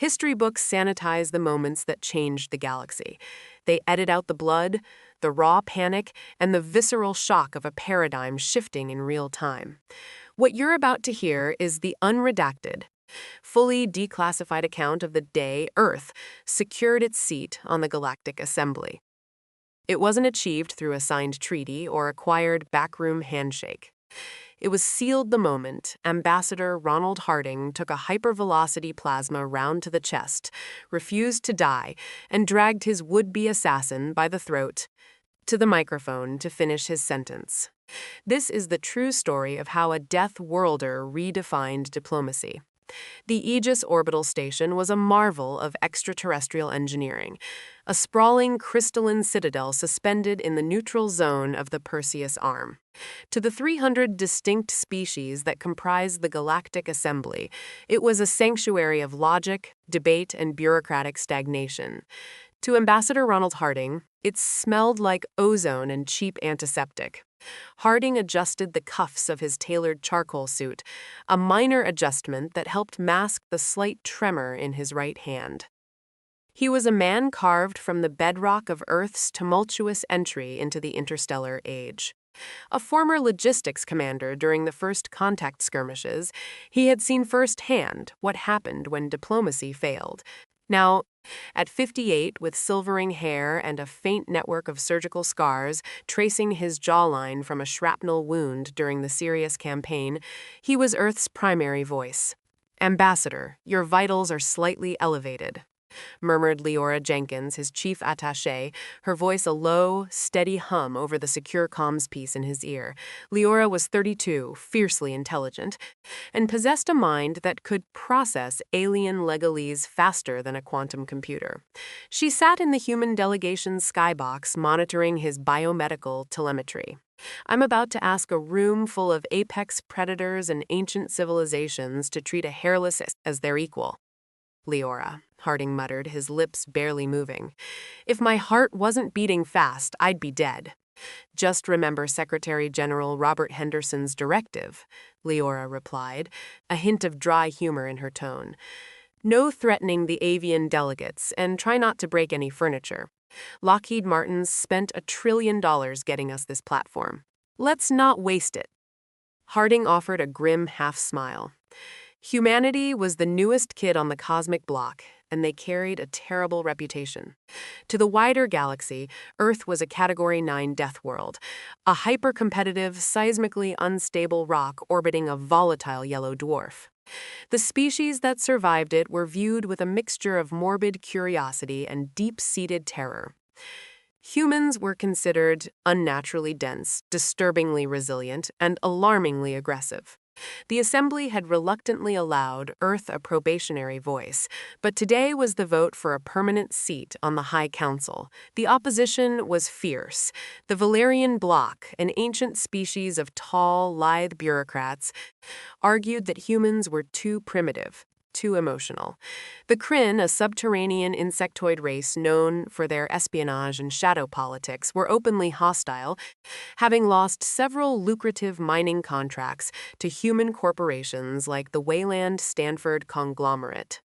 History books sanitize the moments that changed the galaxy. They edit out the blood, the raw panic, and the visceral shock of a paradigm shifting in real time. What you're about to hear is the unredacted, fully declassified account of the day Earth secured its seat on the Galactic Assembly. It wasn't achieved through a signed treaty or acquired backroom handshake. It was sealed the moment Ambassador Ronald Harding took a hypervelocity plasma round to the chest, refused to die, and dragged his would-be assassin by the throat to the microphone to finish his sentence. This is the true story of how a Deathworlder redefined diplomacy. The Aegis orbital station was a marvel of extraterrestrial engineering, a sprawling crystalline citadel suspended in the neutral zone of the Perseus Arm. To the 300 distinct species that comprise the Galactic Assembly, it was a sanctuary of logic, debate, and bureaucratic stagnation. To Ambassador Ronald Harding, it smelled like ozone and cheap antiseptic. Harding adjusted the cuffs of his tailored charcoal suit, a minor adjustment that helped mask the slight tremor in his right hand. He was a man carved from the bedrock of Earth's tumultuous entry into the interstellar age. A former logistics commander during the first contact skirmishes, he had seen firsthand what happened when diplomacy failed. Now, at 58, with silvering hair and a faint network of surgical scars tracing his jawline from a shrapnel wound during the Sirius campaign, he was Earth's primary voice. "Ambassador, your vitals are slightly elevated," murmured Leora Jenkins, his chief attaché, her voice a low, steady hum over the secure comms piece in his ear. Leora was 32, fiercely intelligent, and possessed a mind that could process alien legalese faster than a quantum computer. She sat in the human delegation's skybox monitoring his biomedical telemetry. "I'm about to ask a room full of apex predators and ancient civilizations to treat a hairless as their equal." "Leora," Harding muttered, his lips barely moving. "If my heart wasn't beating fast, I'd be dead." "Just remember Secretary General Robert Henderson's directive," Leora replied, a hint of dry humor in her tone. "No threatening the avian delegates, and try not to break any furniture. Lockheed Martin's spent $1 trillion getting us this platform. Let's not waste it." Harding offered a grim half-smile. Humanity was the newest kid on the cosmic block, and they carried a terrible reputation. To the wider galaxy, Earth was a Category 9 death world, a hyper-competitive, seismically unstable rock orbiting a volatile yellow dwarf. The species that survived it were viewed with a mixture of morbid curiosity and deep-seated terror. Humans were considered unnaturally dense, disturbingly resilient, and alarmingly aggressive. The Assembly had reluctantly allowed Earth a probationary voice, but today was the vote for a permanent seat on the High Council. The opposition was fierce. The Valerian bloc, an ancient species of tall, lithe bureaucrats, argued that humans were too primitive, too emotional. The Kryn, a subterranean insectoid race known for their espionage and shadow politics, were openly hostile, having lost several lucrative mining contracts to human corporations like the Wayland-Stanford conglomerate.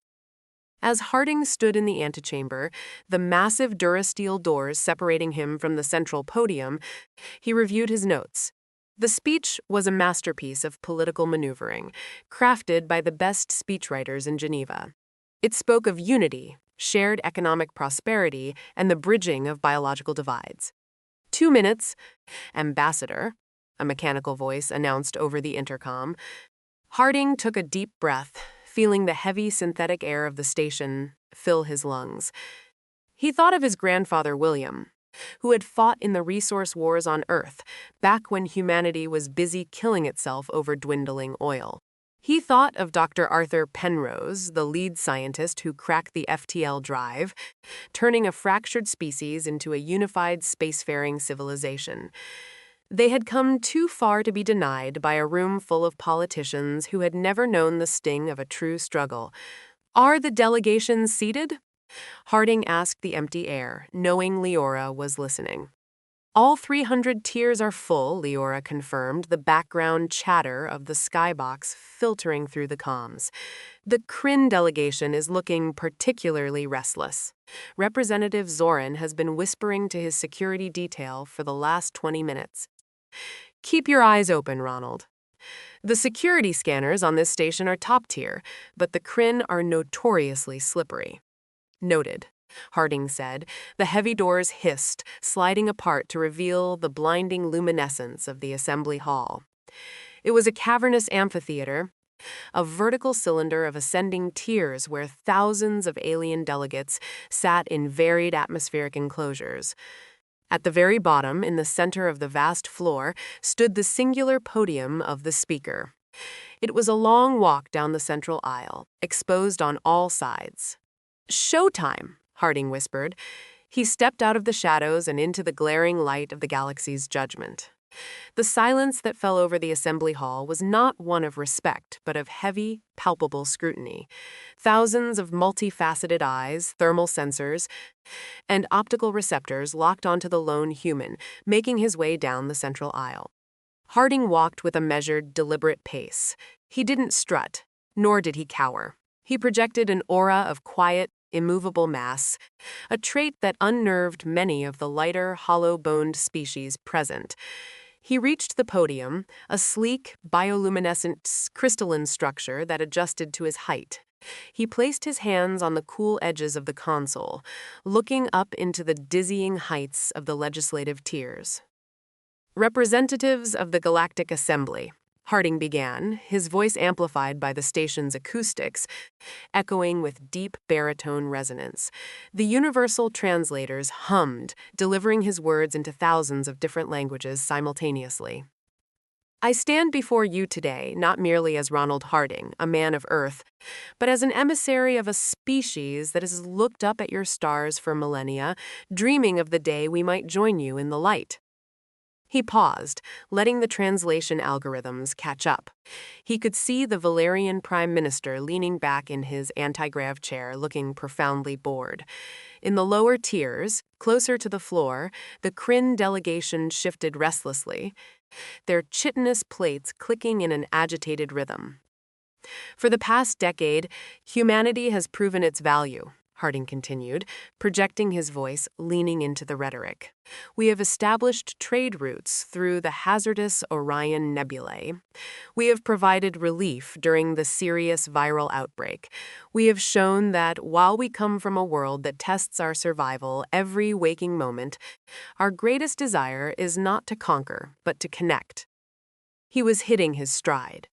As Harding stood in the antechamber, the massive durasteel doors separating him from the central podium, he reviewed his notes. The speech was a masterpiece of political maneuvering, crafted by the best speechwriters in Geneva. It spoke of unity, shared economic prosperity, and the bridging of biological divides. 2 minutes, Ambassador, a mechanical voice announced over the intercom. Harding took a deep breath, feeling the heavy synthetic air of the station fill his lungs. He thought of his grandfather William, who had fought in the resource wars on Earth, back when humanity was busy killing itself over dwindling oil. He thought of Dr. Arthur Penrose, the lead scientist who cracked the FTL drive, turning a fractured species into a unified spacefaring civilization. They had come too far to be denied by a room full of politicians who had never known the sting of a true struggle. "Are the delegations seated?" Harding asked the empty air, knowing Leora was listening. All 300 tiers are full, Leora confirmed, the background chatter of the skybox filtering through the comms. The Kryn delegation is looking particularly restless. Representative Zoran has been whispering to his security detail for the last 20 minutes. Keep your eyes open, Ronald. The security scanners on this station are top tier, but the Kryn are notoriously slippery. Noted, Harding said. The heavy doors hissed, sliding apart to reveal the blinding luminescence of the assembly hall. It was a cavernous amphitheater, a vertical cylinder of ascending tiers where thousands of alien delegates sat in varied atmospheric enclosures. At the very bottom, in the center of the vast floor, stood the singular podium of the speaker. It was a long walk down the central aisle, exposed on all sides. "Showtime," Harding whispered. He stepped out of the shadows and into the glaring light of the galaxy's judgment. The silence that fell over the assembly hall was not one of respect, but of heavy, palpable scrutiny. Thousands of multifaceted eyes, thermal sensors, and optical receptors locked onto the lone human, making his way down the central aisle. Harding walked with a measured, deliberate pace. He didn't strut, nor did he cower. He projected an aura of quiet, immovable mass, a trait that unnerved many of the lighter, hollow-boned species present. He reached the podium, a sleek, bioluminescent crystalline structure that adjusted to his height. He placed his hands on the cool edges of the console, looking up into the dizzying heights of the legislative tiers. "Representatives of the Galactic Assembly," Harding began, his voice amplified by the station's acoustics, echoing with deep baritone resonance. The universal translators hummed, delivering his words into thousands of different languages simultaneously. "I stand before you today not merely as Ronald Harding, a man of Earth, but as an emissary of a species that has looked up at your stars for millennia, dreaming of the day we might join you in the light." He paused, letting the translation algorithms catch up. He could see the Valerian Prime Minister leaning back in his anti-grav chair, looking profoundly bored. In the lower tiers, closer to the floor, the Kryn delegation shifted restlessly, their chitinous plates clicking in an agitated rhythm. "For the past decade, humanity has proven its value," Harding continued, projecting his voice, leaning into the rhetoric. "We have established trade routes through the hazardous Orion Nebulae. We have provided relief during the serious viral outbreak. We have shown that while we come from a world that tests our survival every waking moment, our greatest desire is not to conquer, but to connect." He was hitting his stride.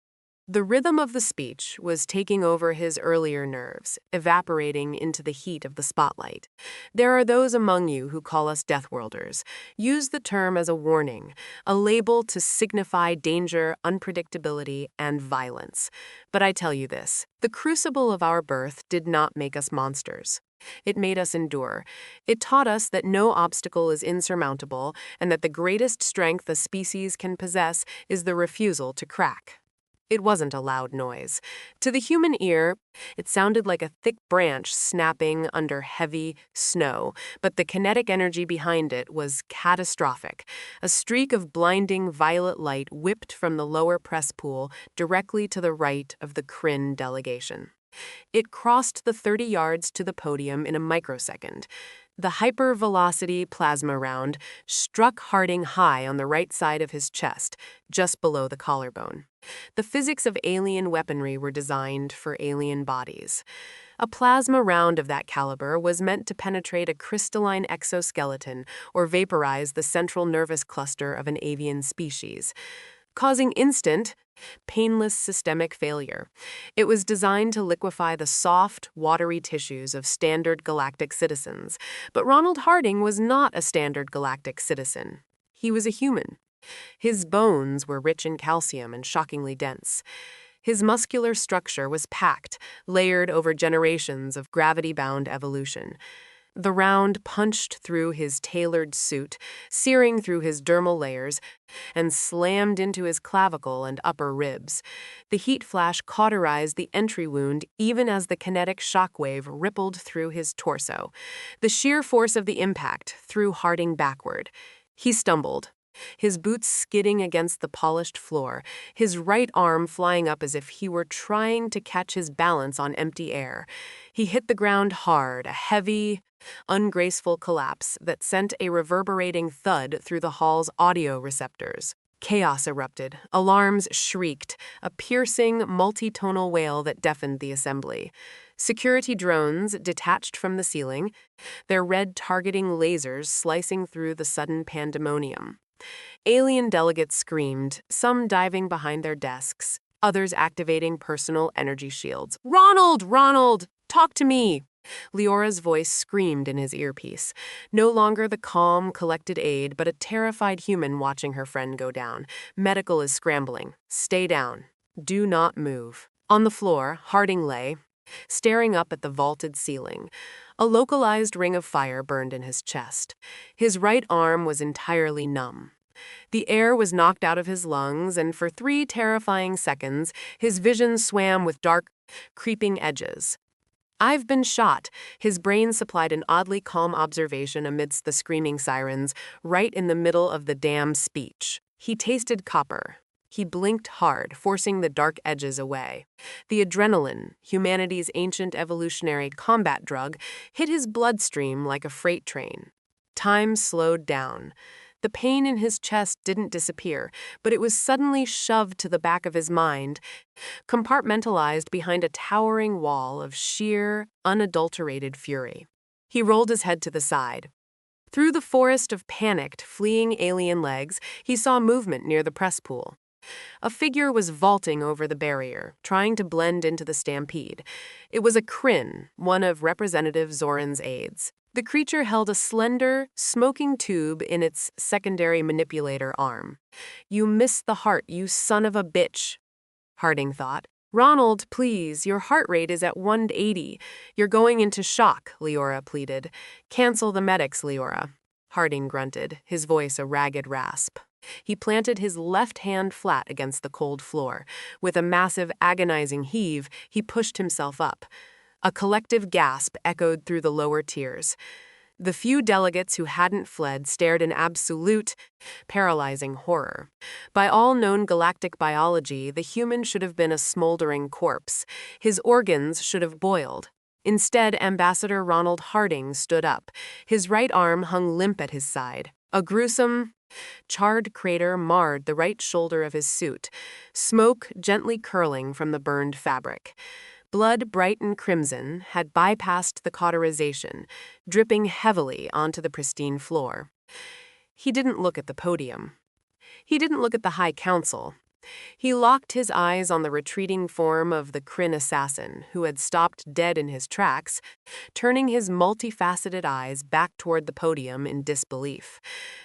The rhythm of the speech was taking over his earlier nerves, evaporating into the heat of the spotlight. "There are those among you who call us Deathworlders. Use the term as a warning, a label to signify danger, unpredictability, and violence. But I tell you this, the crucible of our birth did not make us monsters. It made us endure. It taught us that no obstacle is insurmountable and that the greatest strength a species can possess is the refusal to crack." It wasn't a loud noise. To the human ear, it sounded like a thick branch snapping under heavy snow, but the kinetic energy behind it was catastrophic. A streak of blinding violet light whipped from the lower press pool directly to the right of the Kryn delegation. It crossed the 30 yards to the podium in a microsecond. The hypervelocity plasma round struck Harding high on the right side of his chest, just below the collarbone. The physics of alien weaponry were designed for alien bodies. A plasma round of that caliber was meant to penetrate a crystalline exoskeleton or vaporize the central nervous cluster of an avian species, causing instant, painless systemic failure. It was designed to liquefy the soft, watery tissues of standard galactic citizens. But Ronald Harding was not a standard galactic citizen. He was a human. His bones were rich in calcium and shockingly dense. His muscular structure was packed, layered over generations of gravity-bound evolution. The round punched through his tailored suit, searing through his dermal layers, and slammed into his clavicle and upper ribs. The heat flash cauterized the entry wound even as the kinetic shockwave rippled through his torso. The sheer force of the impact threw Harding backward. He stumbled, his boots skidding against the polished floor, his right arm flying up as if he were trying to catch his balance on empty air. He hit the ground hard, a heavy, ungraceful collapse that sent a reverberating thud through the hall's audio receptors. Chaos erupted, alarms shrieked, a piercing, multi-tonal wail that deafened the assembly. Security drones detached from the ceiling, their red targeting lasers slicing through the sudden pandemonium. Alien delegates screamed, some diving behind their desks, others activating personal energy shields. "Ronald! Ronald! Talk to me!" Leora's voice screamed in his earpiece. No longer the calm, collected aide, but a terrified human watching her friend go down. "Medical is scrambling. Stay down. Do not move." On the floor, Harding lay, staring up at the vaulted ceiling. A localized ring of fire burned in his chest. His right arm was entirely numb. The air was knocked out of his lungs, and for 3 terrifying seconds, his vision swam with dark, creeping edges. "I've been shot." His brain supplied an oddly calm observation amidst the screaming sirens, right in the middle of the damn speech. He tasted copper. He blinked hard, forcing the dark edges away. The adrenaline, humanity's ancient evolutionary combat drug, hit his bloodstream like a freight train. Time slowed down. The pain in his chest didn't disappear, but it was suddenly shoved to the back of his mind, compartmentalized behind a towering wall of sheer, unadulterated fury. He rolled his head to the side. Through the forest of panicked, fleeing alien legs, he saw movement near the press pool. A figure was vaulting over the barrier, trying to blend into the stampede. It was a Kryn, one of Representative Zoran's aides. The creature held a slender, smoking tube in its secondary manipulator arm. "You missed the heart, you son of a bitch," Harding thought. "Ronald, please, your heart rate is at 180. You're going into shock," Leora pleaded. "Cancel the medics, Leora." Harding grunted, his voice a ragged rasp. He planted his left hand flat against the cold floor. With a massive, agonizing heave, he pushed himself up. A collective gasp echoed through the lower tiers. The few delegates who hadn't fled stared in absolute, paralyzing horror. By all known galactic biology, the human should have been a smoldering corpse. His organs should have boiled. Instead, Ambassador Ronald Harding stood up. His right arm hung limp at his side. A gruesome, charred crater marred the right shoulder of his suit, smoke gently curling from the burned fabric. Blood bright and crimson had bypassed the cauterization, dripping heavily onto the pristine floor. He didn't look at the podium. He didn't look at the High Council. He locked his eyes on the retreating form of the Kryn assassin, who had stopped dead in his tracks, turning his multifaceted eyes back toward the podium in disbelief.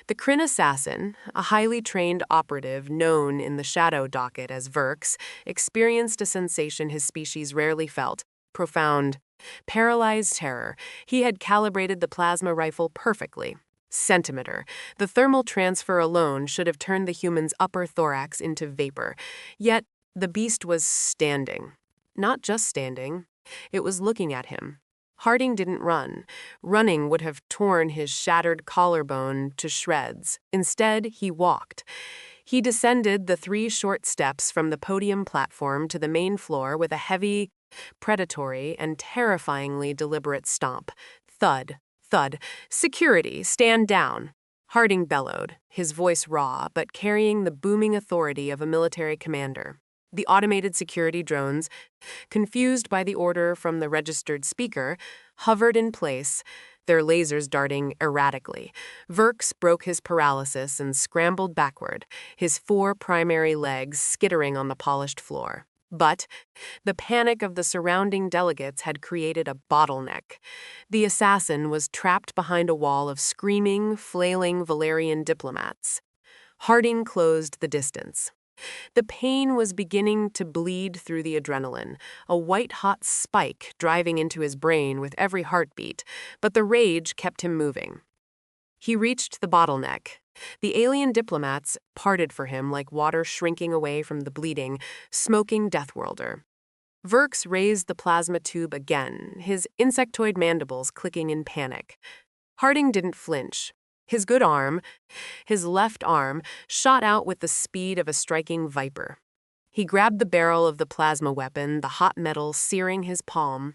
The Kryn assassin, a highly trained operative known in the shadow docket as Verx, experienced a sensation his species rarely felt: profound, paralyzed terror. He had calibrated the plasma rifle perfectly. Centimeter. The thermal transfer alone should have turned the human's upper thorax into vapor. Yet, the beast was standing. Not just standing. It was looking at him. Harding didn't run. Running would have torn his shattered collarbone to shreds. Instead, he walked. He descended the 3 short steps from the podium platform to the main floor with a heavy, predatory, and terrifyingly deliberate stomp. Thud. Thud. "Security, stand down." Harding bellowed, his voice raw, but carrying the booming authority of a military commander. The automated security drones, confused by the order from the registered speaker, hovered in place, their lasers darting erratically. Verx broke his paralysis and scrambled backward, his 4 primary legs skittering on the polished floor. But the panic of the surrounding delegates had created a bottleneck. The assassin was trapped behind a wall of screaming, flailing Valerian diplomats. Harding closed the distance. The pain was beginning to bleed through the adrenaline, a white-hot spike driving into his brain with every heartbeat, but the rage kept him moving. He reached the bottleneck. The alien diplomats parted for him like water shrinking away from the bleeding, smoking Deathworlder. Verx raised the plasma tube again, his insectoid mandibles clicking in panic. Harding didn't flinch. His good arm, his left arm, shot out with the speed of a striking viper. He grabbed the barrel of the plasma weapon, the hot metal searing his palm,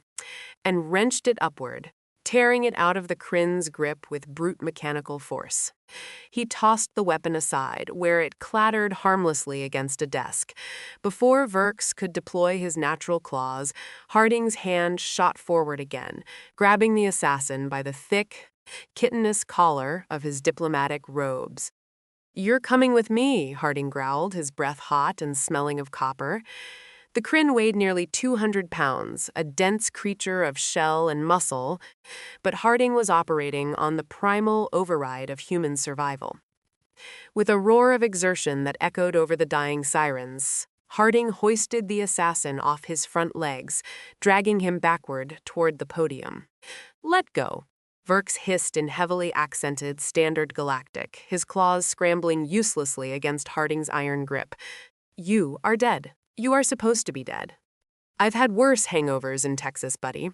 and wrenched it upward, tearing it out of the Kryn's grip with brute mechanical force. He tossed the weapon aside, where it clattered harmlessly against a desk. Before Verks could deploy his natural claws, Harding's hand shot forward again, grabbing the assassin by the thick, chitinous collar of his diplomatic robes. "You're coming with me," Harding growled, his breath hot and smelling of copper. The Kryn weighed nearly 200 pounds, a dense creature of shell and muscle, but Harding was operating on the primal override of human survival. With a roar of exertion that echoed over the dying sirens, Harding hoisted the assassin off his front legs, dragging him backward toward the podium. "Let go," Verks hissed in heavily accented Standard Galactic, his claws scrambling uselessly against Harding's iron grip. "You are dead. You are supposed to be dead." "I've had worse hangovers in Texas, buddy,"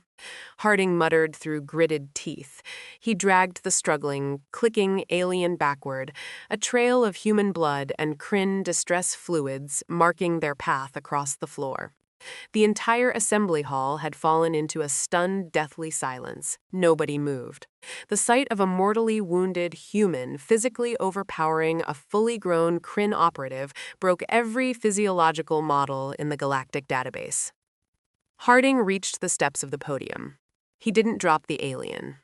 Harding muttered through gritted teeth. He dragged the struggling, clicking alien backward, a trail of human blood and Kryn distress fluids marking their path across the floor. The entire assembly hall had fallen into a stunned, deathly silence. Nobody moved. The sight of a mortally wounded human physically overpowering a fully grown Kryn operative broke every physiological model in the Galactic database. Harding reached the steps of the podium. He didn't drop the alien.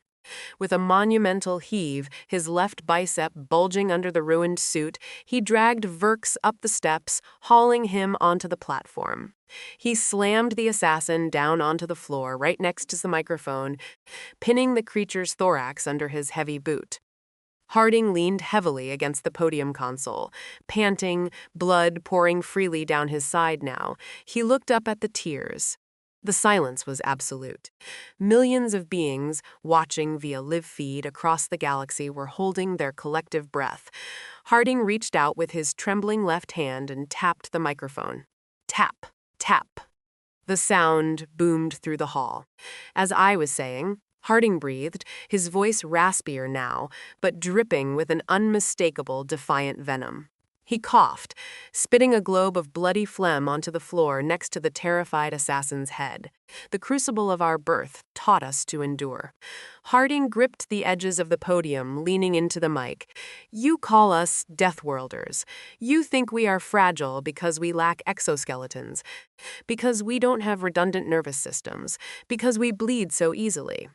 With a monumental heave, his left bicep bulging under the ruined suit, he dragged Verks up the steps, hauling him onto the platform. He slammed the assassin down onto the floor right next to the microphone, pinning the creature's thorax under his heavy boot. Harding leaned heavily against the podium console, panting, blood pouring freely down his side now. He looked up at the tiers. The silence was absolute. Millions of beings, watching via live feed across the galaxy, were holding their collective breath. Harding reached out with his trembling left hand and tapped the microphone. Tap, tap. The sound boomed through the hall. As I was saying, Harding breathed, his voice raspier now, but dripping with an unmistakable, defiant venom. He coughed, spitting a globe of bloody phlegm onto the floor next to the terrified assassin's head. The crucible of our birth taught us to endure. Harding gripped the edges of the podium, leaning into the mic. "You call us Deathworlders. You think we are fragile because we lack exoskeletons, because we don't have redundant nervous systems, because we bleed so easily."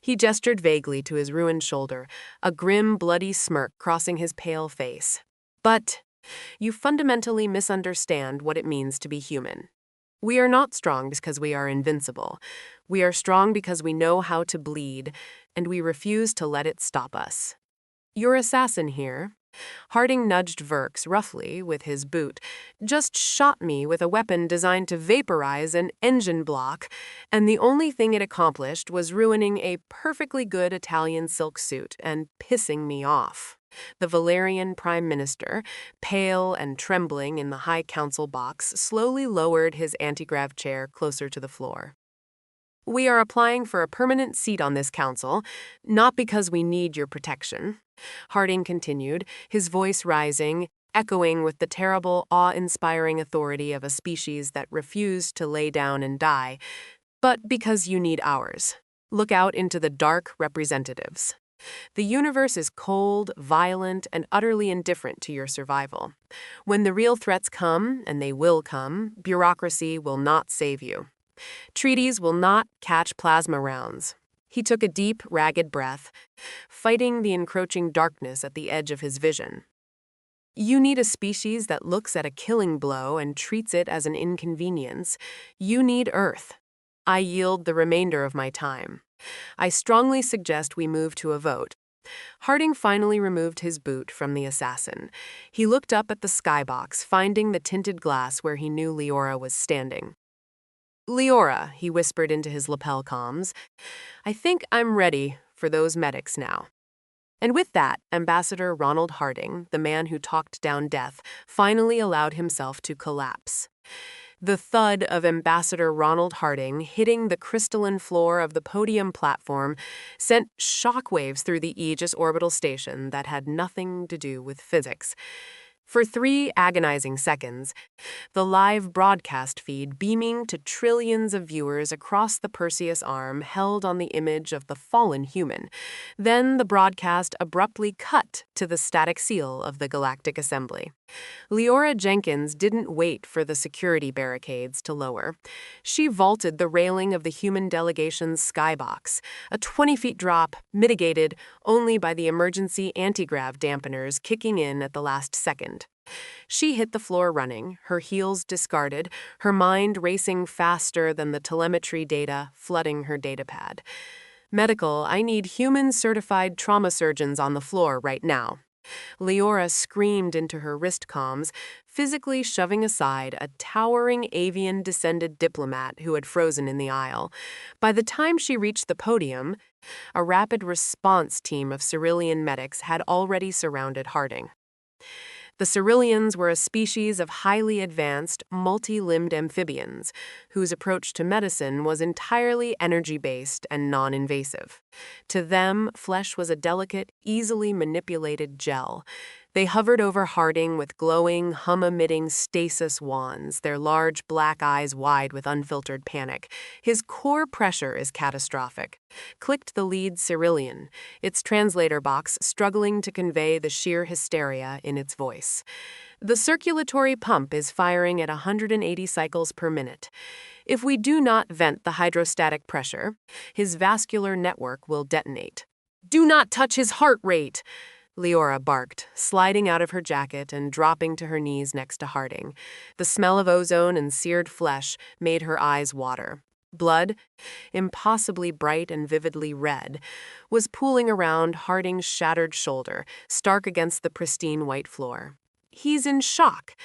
He gestured vaguely to his ruined shoulder, a grim, bloody smirk crossing his pale face. "But you fundamentally misunderstand what it means to be human. We are not strong because we are invincible. We are strong because we know how to bleed, and we refuse to let it stop us. Your assassin here," Harding nudged Verks roughly with his boot, "just shot me with a weapon designed to vaporize an engine block, and the only thing it accomplished was ruining a perfectly good Italian silk suit and pissing me off." The Valerian Prime Minister, pale and trembling in the High Council box, slowly lowered his anti-grav chair closer to the floor. "We are applying for a permanent seat on this council, not because we need your protection," Harding continued, his voice rising, echoing with the terrible, awe-inspiring authority of a species that refused to lay down and die, "but because you need ours. Look out into the dark representatives. The universe is cold, violent, and utterly indifferent to your survival. When the real threats come, and they will come, bureaucracy will not save you. Treaties will not catch plasma rounds." He took a deep, ragged breath, fighting the encroaching darkness at the edge of his vision. "You need a species that looks at a killing blow and treats it as an inconvenience. You need Earth. I yield the remainder of my time. I strongly suggest we move to a vote." Harding finally removed his boot from the assassin. He looked up at the skybox, finding the tinted glass where he knew Leora was standing. "Leora," he whispered into his lapel comms, "I think I'm ready for those medics now." And with that, Ambassador Ronald Harding, the man who talked down death, finally allowed himself to collapse. The thud of Ambassador Ronald Harding hitting the crystalline floor of the podium platform sent shockwaves through the Aegis orbital station that had nothing to do with physics. For 3 agonizing seconds, the live broadcast feed beaming to trillions of viewers across the Perseus arm held on the image of the fallen human. Then the broadcast abruptly cut to the static seal of the Galactic Assembly. Leora Jenkins didn't wait for the security barricades to lower. She vaulted the railing of the human delegation's skybox, a 20-feet drop mitigated only by the emergency anti-grav dampeners kicking in at the last second. She hit the floor running, her heels discarded, her mind racing faster than the telemetry data flooding her datapad. Medical, I need human-certified trauma surgeons on the floor right now. Leora screamed into her wrist comms, physically shoving aside a towering avian-descended diplomat who had frozen in the aisle. By the time she reached the podium, a rapid response team of Cerulean medics had already surrounded Harding. The Ceruleans were a species of highly advanced, multi-limbed amphibians, whose approach to medicine was entirely energy-based and non-invasive. To them, flesh was a delicate, easily manipulated gel. They hovered over Harding with glowing, hum-emitting stasis wands, their large black eyes wide with unfiltered panic. His core pressure is catastrophic. Clicked the lead Cerulean, its translator box struggling to convey the sheer hysteria in its voice. The circulatory pump is firing at 180 cycles per minute. If we do not vent the hydrostatic pressure, his vascular network will detonate. Do not touch his heart rate! Leora barked, sliding out of her jacket and dropping to her knees next to Harding. The smell of ozone and seared flesh made her eyes water. Blood, impossibly bright and vividly red, was pooling around Harding's shattered shoulder, stark against the pristine white floor. He's in shock.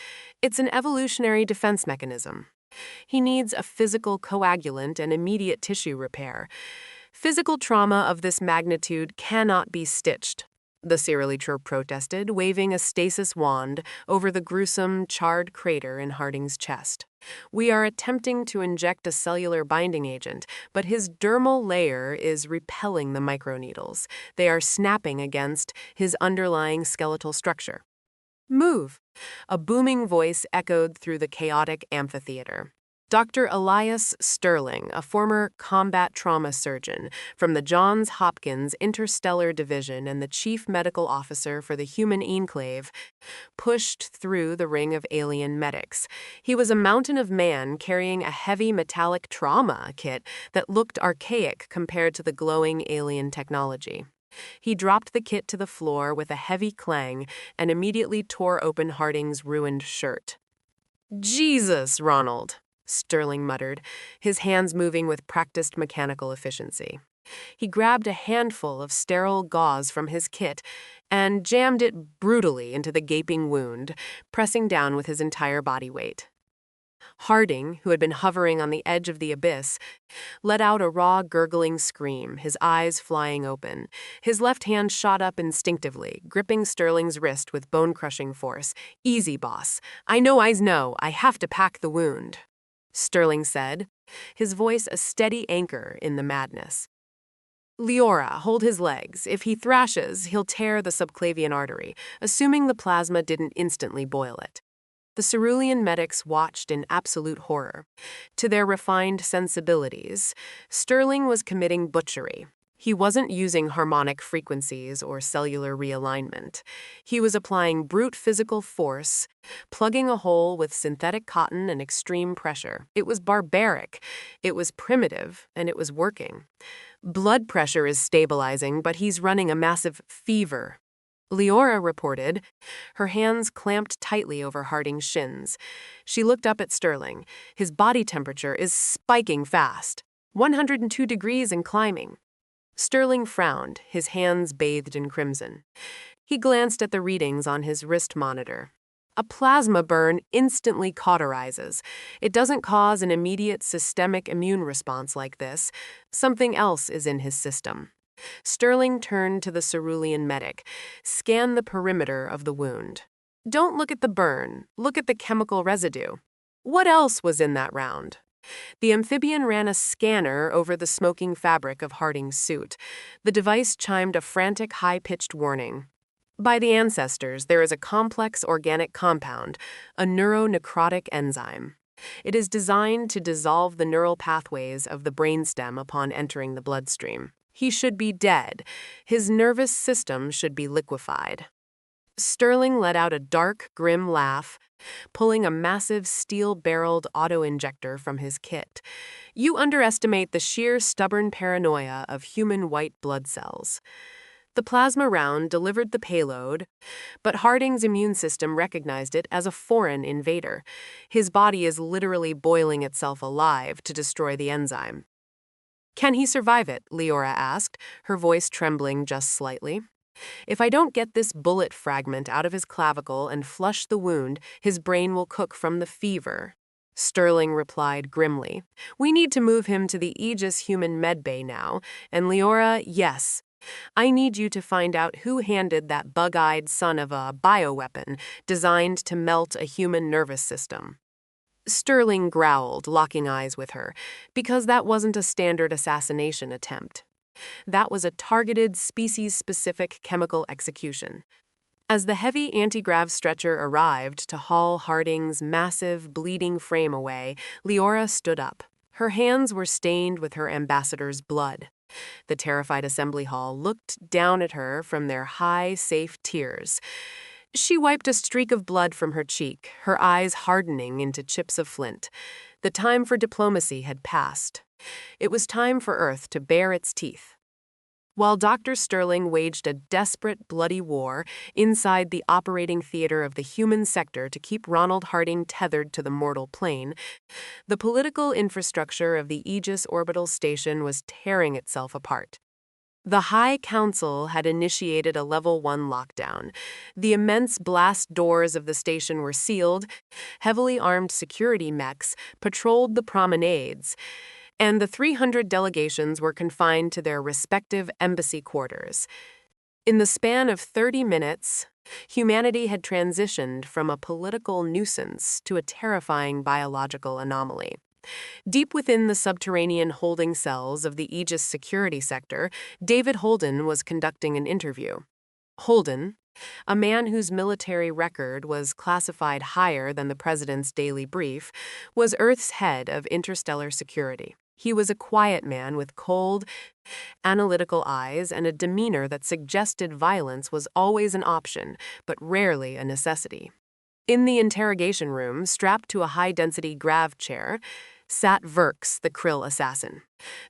It's an evolutionary defense mechanism. He needs a physical coagulant and immediate tissue repair. Physical trauma of this magnitude cannot be stitched, the Cyrilytr protested, waving a stasis wand over the gruesome, charred crater in Harding's chest. We are attempting to inject a cellular binding agent, but his dermal layer is repelling the microneedles. They are snapping against his underlying skeletal structure. Move! A booming voice echoed through the chaotic amphitheater. Dr. Elias Sterling, a former combat trauma surgeon from the Johns Hopkins Interstellar Division and the chief medical officer for the Human Enclave, pushed through the ring of alien medics. He was a mountain of man carrying a heavy metallic trauma kit that looked archaic compared to the glowing alien technology. He dropped the kit to the floor with a heavy clang and immediately tore open Harding's ruined shirt. "Jesus, Ronald," Sterling muttered, his hands moving with practiced mechanical efficiency. He grabbed a handful of sterile gauze from his kit and jammed it brutally into the gaping wound, pressing down with his entire body weight. Harding, who had been hovering on the edge of the abyss, let out a raw, gurgling scream, his eyes flying open. His left hand shot up instinctively, gripping Sterling's wrist with bone-crushing force. "Easy, boss. I know. I have to pack the wound," Sterling said, his voice a steady anchor in the madness. "Leora, hold his legs. If he thrashes, he'll tear the subclavian artery, assuming the plasma didn't instantly boil it." The Cerulean medics watched in absolute horror. To their refined sensibilities, Sterling was committing butchery. He wasn't using harmonic frequencies or cellular realignment. He was applying brute physical force, plugging a hole with synthetic cotton and extreme pressure. It was barbaric, it was primitive, and it was working. Blood pressure is stabilizing, but he's running a massive fever. Leora reported, her hands clamped tightly over Harding's shins. She looked up at Sterling. His body temperature is spiking fast, 102 degrees and climbing. Sterling frowned, his hands bathed in crimson. He glanced at the readings on his wrist monitor. A plasma burn instantly cauterizes. It doesn't cause an immediate systemic immune response like this. Something else is in his system. Sterling turned to the Cerulean medic. "Scan the perimeter of the wound. Don't look at the burn. Look at the chemical residue." What else was in that round? The amphibian ran a scanner over the smoking fabric of Harding's suit. The device chimed a frantic, high-pitched warning. By the ancestors, there is a complex organic compound, a neuronecrotic enzyme. It is designed to dissolve the neural pathways of the brainstem upon entering the bloodstream. He should be dead. His nervous system should be liquefied. Sterling let out a dark, grim laugh, pulling a massive steel-barreled auto-injector from his kit. You underestimate the sheer stubborn paranoia of human white blood cells. The plasma round delivered the payload, but Harding's immune system recognized it as a foreign invader. His body is literally boiling itself alive to destroy the enzyme. Can he survive it? Leora asked, her voice trembling just slightly. If I don't get this bullet fragment out of his clavicle and flush the wound, his brain will cook from the fever. Sterling replied grimly. We need to move him to the Aegis human medbay now, and Leora, yes. I need you to find out who handed that bug-eyed son of a bioweapon designed to melt a human nervous system. Sterling growled, locking eyes with her, because that wasn't a standard assassination attempt. That was a targeted, species-specific chemical execution. As the heavy anti-grav stretcher arrived to haul Harding's massive, bleeding frame away, Leora stood up. Her hands were stained with her ambassador's blood. The terrified assembly hall looked down at her from their high, safe tiers. She wiped a streak of blood from her cheek, her eyes hardening into chips of flint. The time for diplomacy had passed. It was time for Earth to bare its teeth. While Dr. Sterling waged a desperate, bloody war inside the operating theater of the human sector to keep Ronald Harding tethered to the mortal plane, the political infrastructure of the Aegis orbital station was tearing itself apart. The High Council had initiated a Level 1 lockdown. The immense blast doors of the station were sealed, heavily armed security mechs patrolled the promenades, and the 300 delegations were confined to their respective embassy quarters. In the span of 30 minutes, humanity had transitioned from a political nuisance to a terrifying biological anomaly. Deep within the subterranean holding cells of the Aegis security sector, David Holden was conducting an interview. Holden, a man whose military record was classified higher than the president's daily brief, was Earth's head of interstellar security. He was a quiet man with cold, analytical eyes and a demeanor that suggested violence was always an option, but rarely a necessity. In the interrogation room, strapped to a high-density grav chair, sat Verx, the Krill assassin.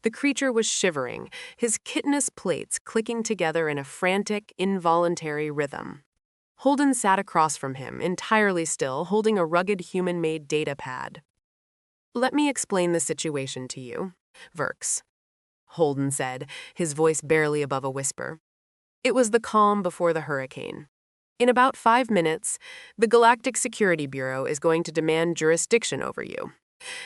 The creature was shivering, his chitinous plates clicking together in a frantic, involuntary rhythm. Holden sat across from him, entirely still, holding a rugged human-made data pad. Let me explain the situation to you, Verx, Holden said, his voice barely above a whisper. It was the calm before the hurricane. In about 5 minutes, the Galactic Security Bureau is going to demand jurisdiction over you.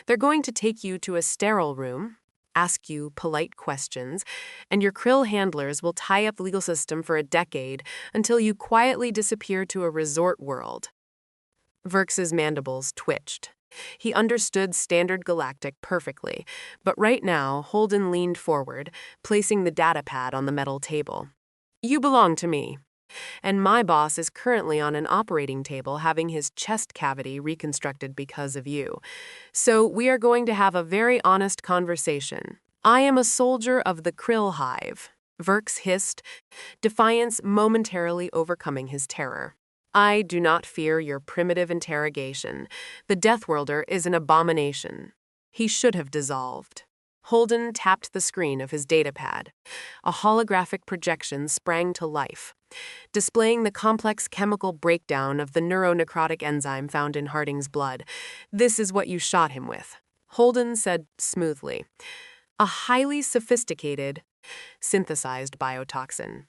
They're going to take you to a sterile room, ask you polite questions, and your Krill handlers will tie up the legal system for a decade until you quietly disappear to a resort world. Verx's mandibles twitched. He understood Standard Galactic perfectly, but right now, Holden leaned forward, placing the data pad on the metal table. You belong to me, and my boss is currently on an operating table having his chest cavity reconstructed because of you. So we are going to have a very honest conversation. I am a soldier of the Krill Hive, Verx hissed, defiance momentarily overcoming his terror. I do not fear your primitive interrogation. The Deathworlder is an abomination. He should have dissolved. Holden tapped the screen of his datapad. A holographic projection sprang to life, displaying the complex chemical breakdown of the neuronecrotic enzyme found in Harding's blood. This is what you shot him with, Holden said smoothly. A highly sophisticated, synthesized biotoxin.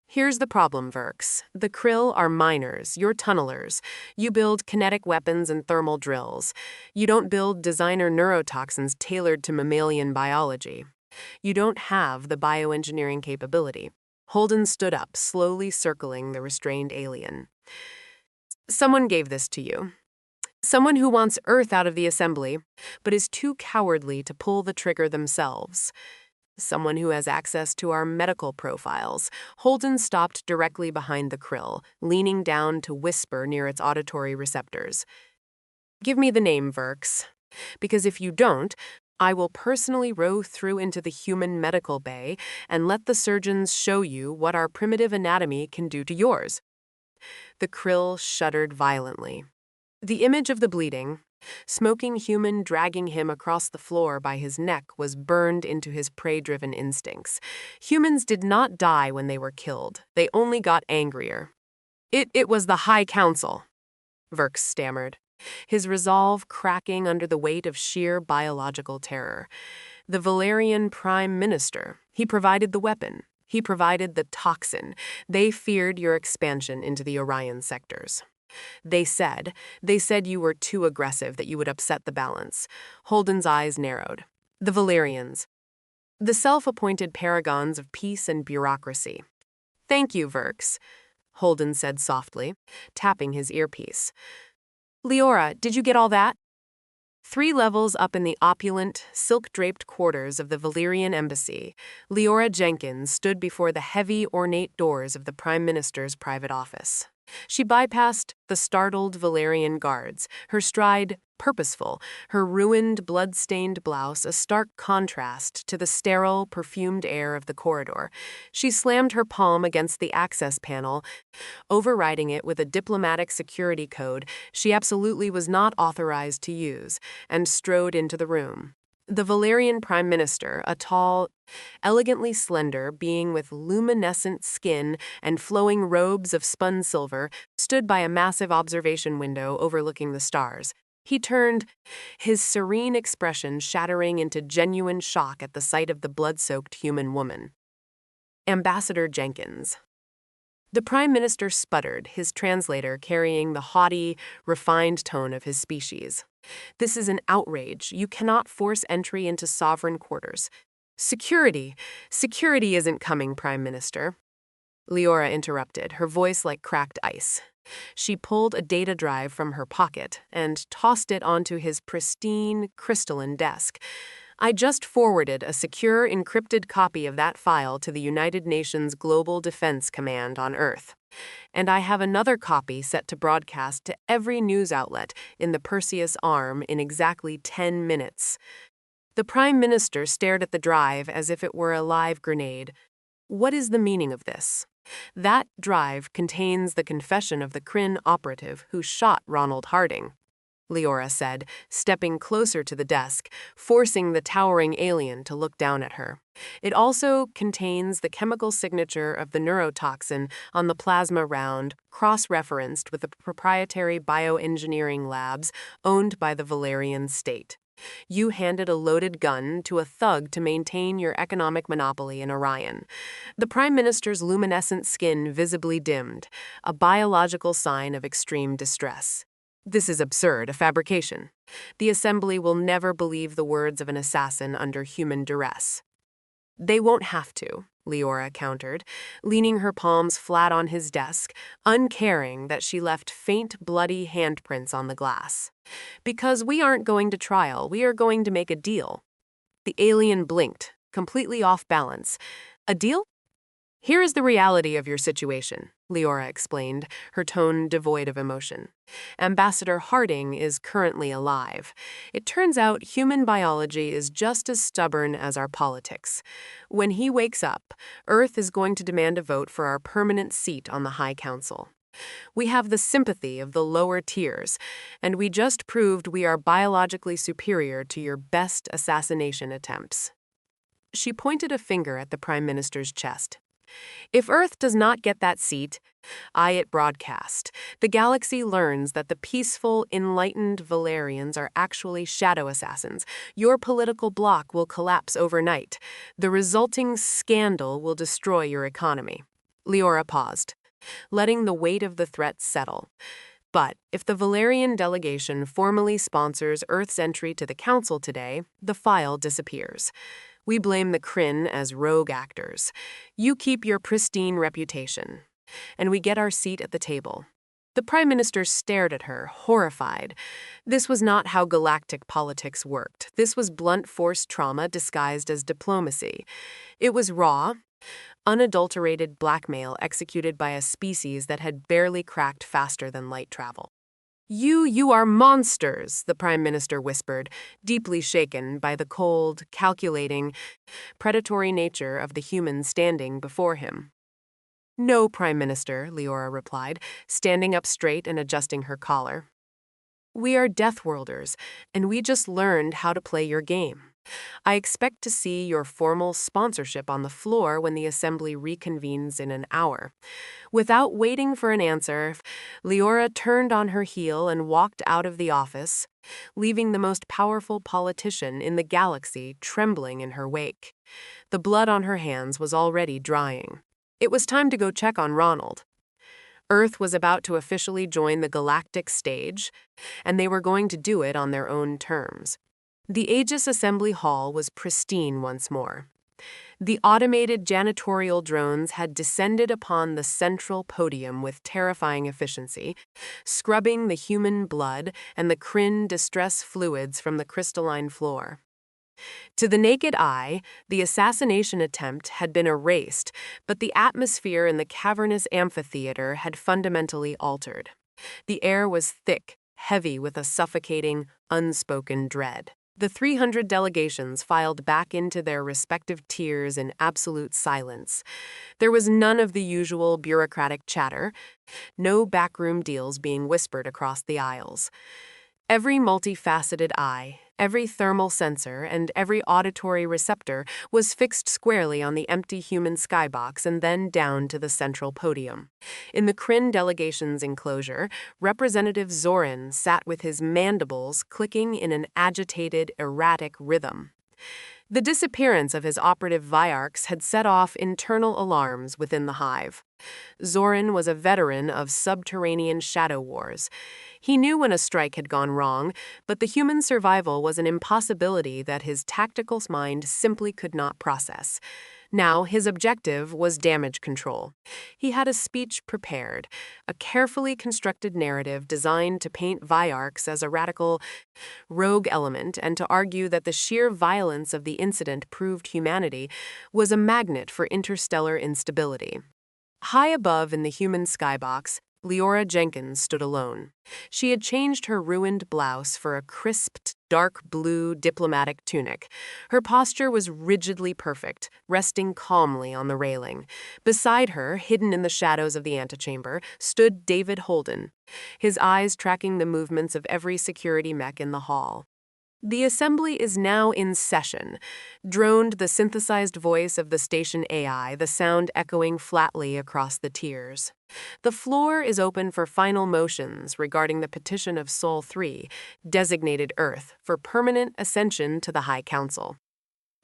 Here's the problem, Verx. The Krill are miners, you're tunnelers. You build kinetic weapons and thermal drills. You don't build designer neurotoxins tailored to mammalian biology. You don't have the bioengineering capability. Holden stood up, slowly circling the restrained alien. Someone gave this to you. Someone who wants Earth out of the assembly, but is too cowardly to pull the trigger themselves. Someone who has access to our medical profiles. Holden stopped directly behind the krill, leaning down to whisper near its auditory receptors. Give me the name, Verks. Because if you don't, I will personally row through into the human medical bay and let the surgeons show you what our primitive anatomy can do to yours. The krill shuddered violently. The image of the bleeding, smoking human dragging him across the floor by his neck was burned into his prey-driven instincts. Humans did not die when they were killed. They only got angrier. It was the High Council, Verks stammered, his resolve cracking under the weight of sheer biological terror. The Valerian Prime Minister. He provided the weapon. He provided the toxin. They feared your expansion into the Orion sectors. They said you were too aggressive, that you would upset the balance. Holden's eyes narrowed. The Valerians. The self-appointed paragons of peace and bureaucracy. Thank you, Verks, Holden said softly, tapping his earpiece. Leora, did you get all that? 3 levels up in the opulent, silk-draped quarters of the Valerian embassy, Leora Jenkins stood before the heavy, ornate doors of the Prime Minister's private office. She bypassed the startled Valerian guards, her stride purposeful, her ruined, blood-stained blouse a stark contrast to the sterile, perfumed air of the corridor. She slammed her palm against the access panel, overriding it with a diplomatic security code she absolutely was not authorized to use, and strode into the room. The Valerian Prime Minister, a tall, elegantly slender being with luminescent skin and flowing robes of spun silver, stood by a massive observation window overlooking the stars. He turned, his serene expression shattering into genuine shock at the sight of the blood-soaked human woman. Ambassador Jenkins. The Prime Minister sputtered, his translator carrying the haughty, refined tone of his species. This is an outrage. You cannot force entry into sovereign quarters. Security isn't coming, Prime Minister. Leora interrupted, her voice like cracked ice. She pulled a data drive from her pocket and tossed it onto his pristine, crystalline desk. I just forwarded a secure, encrypted copy of that file to the United Nations Global Defense Command on Earth. And I have another copy set to broadcast to every news outlet in the Perseus Arm in exactly 10 minutes. The Prime Minister stared at the drive as if it were a live grenade. What is the meaning of this? That drive contains the confession of the Kryn operative who shot Ronald Harding, Leora said, stepping closer to the desk, forcing the towering alien to look down at her. It also contains the chemical signature of the neurotoxin on the plasma round, cross-referenced with the proprietary bioengineering labs owned by the Valerian state. You handed a loaded gun to a thug to maintain your economic monopoly in Orion. The Prime Minister's luminescent skin visibly dimmed, a biological sign of extreme distress. This is absurd, a fabrication. The Assembly will never believe the words of an assassin under human duress. They won't have to, Leora countered, leaning her palms flat on his desk, uncaring that she left faint, bloody handprints on the glass. Because we aren't going to trial, we are going to make a deal. The alien blinked, completely off balance. A deal? Here is the reality of your situation, Leora explained, her tone devoid of emotion. Ambassador Harding is currently alive. It turns out human biology is just as stubborn as our politics. When he wakes up, Earth is going to demand a vote for our permanent seat on the High Council. We have the sympathy of the lower tiers, and we just proved we are biologically superior to your best assassination attempts. She pointed a finger at the Prime Minister's chest. If Earth does not get that seat, it broadcast. The galaxy learns that the peaceful, enlightened Valerians are actually shadow assassins. Your political bloc will collapse overnight. The resulting scandal will destroy your economy. Leora paused, letting the weight of the threat settle. But if the Valerian delegation formally sponsors Earth's entry to the Council today, the file disappears. We blame the Kryn as rogue actors. You keep your pristine reputation, and we get our seat at the table. The Prime Minister stared at her, horrified. This was not how galactic politics worked. This was blunt force trauma disguised as diplomacy. It was raw, unadulterated blackmail executed by a species that had barely cracked faster than light travel. You are monsters," the Prime Minister whispered, deeply shaken by the cold, calculating, predatory nature of the human standing before him. "No, Prime Minister," Leora replied, standing up straight and adjusting her collar. "We are Deathworlders, and we just learned how to play your game. I expect to see your formal sponsorship on the floor when the Assembly reconvenes in an hour." Without waiting for an answer, Leora turned on her heel and walked out of the office, leaving the most powerful politician in the galaxy trembling in her wake. The blood on her hands was already drying. It was time to go check on Ronald. Earth was about to officially join the galactic stage, and they were going to do it on their own terms. The Aegis Assembly Hall was pristine once more. The automated janitorial drones had descended upon the central podium with terrifying efficiency, scrubbing the human blood and the Kryn distress fluids from the crystalline floor. To the naked eye, the assassination attempt had been erased, but the atmosphere in the cavernous amphitheater had fundamentally altered. The air was thick, heavy with a suffocating, unspoken dread. The 300 delegations filed back into their respective tiers in absolute silence. There was none of the usual bureaucratic chatter, no backroom deals being whispered across the aisles. Every multifaceted eye, every thermal sensor, and every auditory receptor was fixed squarely on the empty human skybox and then down to the central podium. In the Kryn delegation's enclosure, Representative Zorin sat with his mandibles clicking in an agitated, erratic rhythm. The disappearance of his operative Viarchs had set off internal alarms within the hive. Zorin was a veteran of subterranean shadow wars. He knew when a strike had gone wrong, but the human survival was an impossibility that his tactical mind simply could not process. Now, his objective was damage control. He had a speech prepared, a carefully constructed narrative designed to paint Viarchs as a radical, rogue element and to argue that the sheer violence of the incident proved humanity was a magnet for interstellar instability. High above in the human skybox, Leora Jenkins stood alone. She had changed her ruined blouse for a crisped, dark blue diplomatic tunic. Her posture was rigidly perfect, resting calmly on the railing. Beside her, hidden in the shadows of the antechamber, stood David Holden, his eyes tracking the movements of every security mech in the hall. "The Assembly is now in session," droned the synthesized voice of the station AI, the sound echoing flatly across the tiers. "The floor is open for final motions regarding the petition of Sol 3, designated Earth, for permanent ascension to the High Council."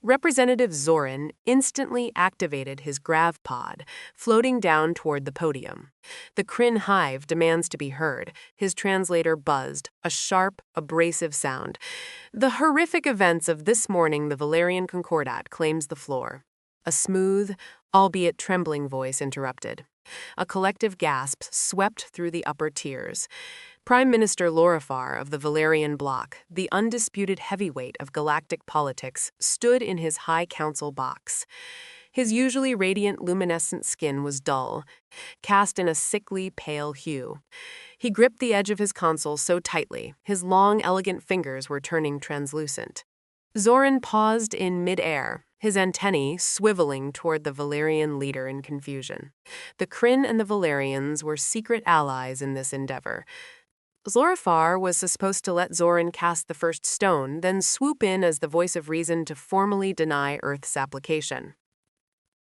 Representative Zorin instantly activated his grav pod, floating down toward the podium. "The Kryn hive demands to be heard," his translator buzzed, a sharp, abrasive sound. "The horrific events of this morning, the Valerian Concordat claims the floor." A smooth, albeit trembling voice interrupted. A collective gasp swept through the upper tiers. Prime Minister Lorifar of the Valerian bloc, the undisputed heavyweight of galactic politics, stood in his High Council box. His usually radiant luminescent skin was dull, cast in a sickly, pale hue. He gripped the edge of his console so tightly, his long, elegant fingers were turning translucent. Zorin paused in mid-air, his antennae swiveling toward the Valerian leader in confusion. The Kryn and the Valerians were secret allies in this endeavor. Lorifar was supposed to let Zorin cast the first stone, then swoop in as the voice of reason to formally deny Earth's application.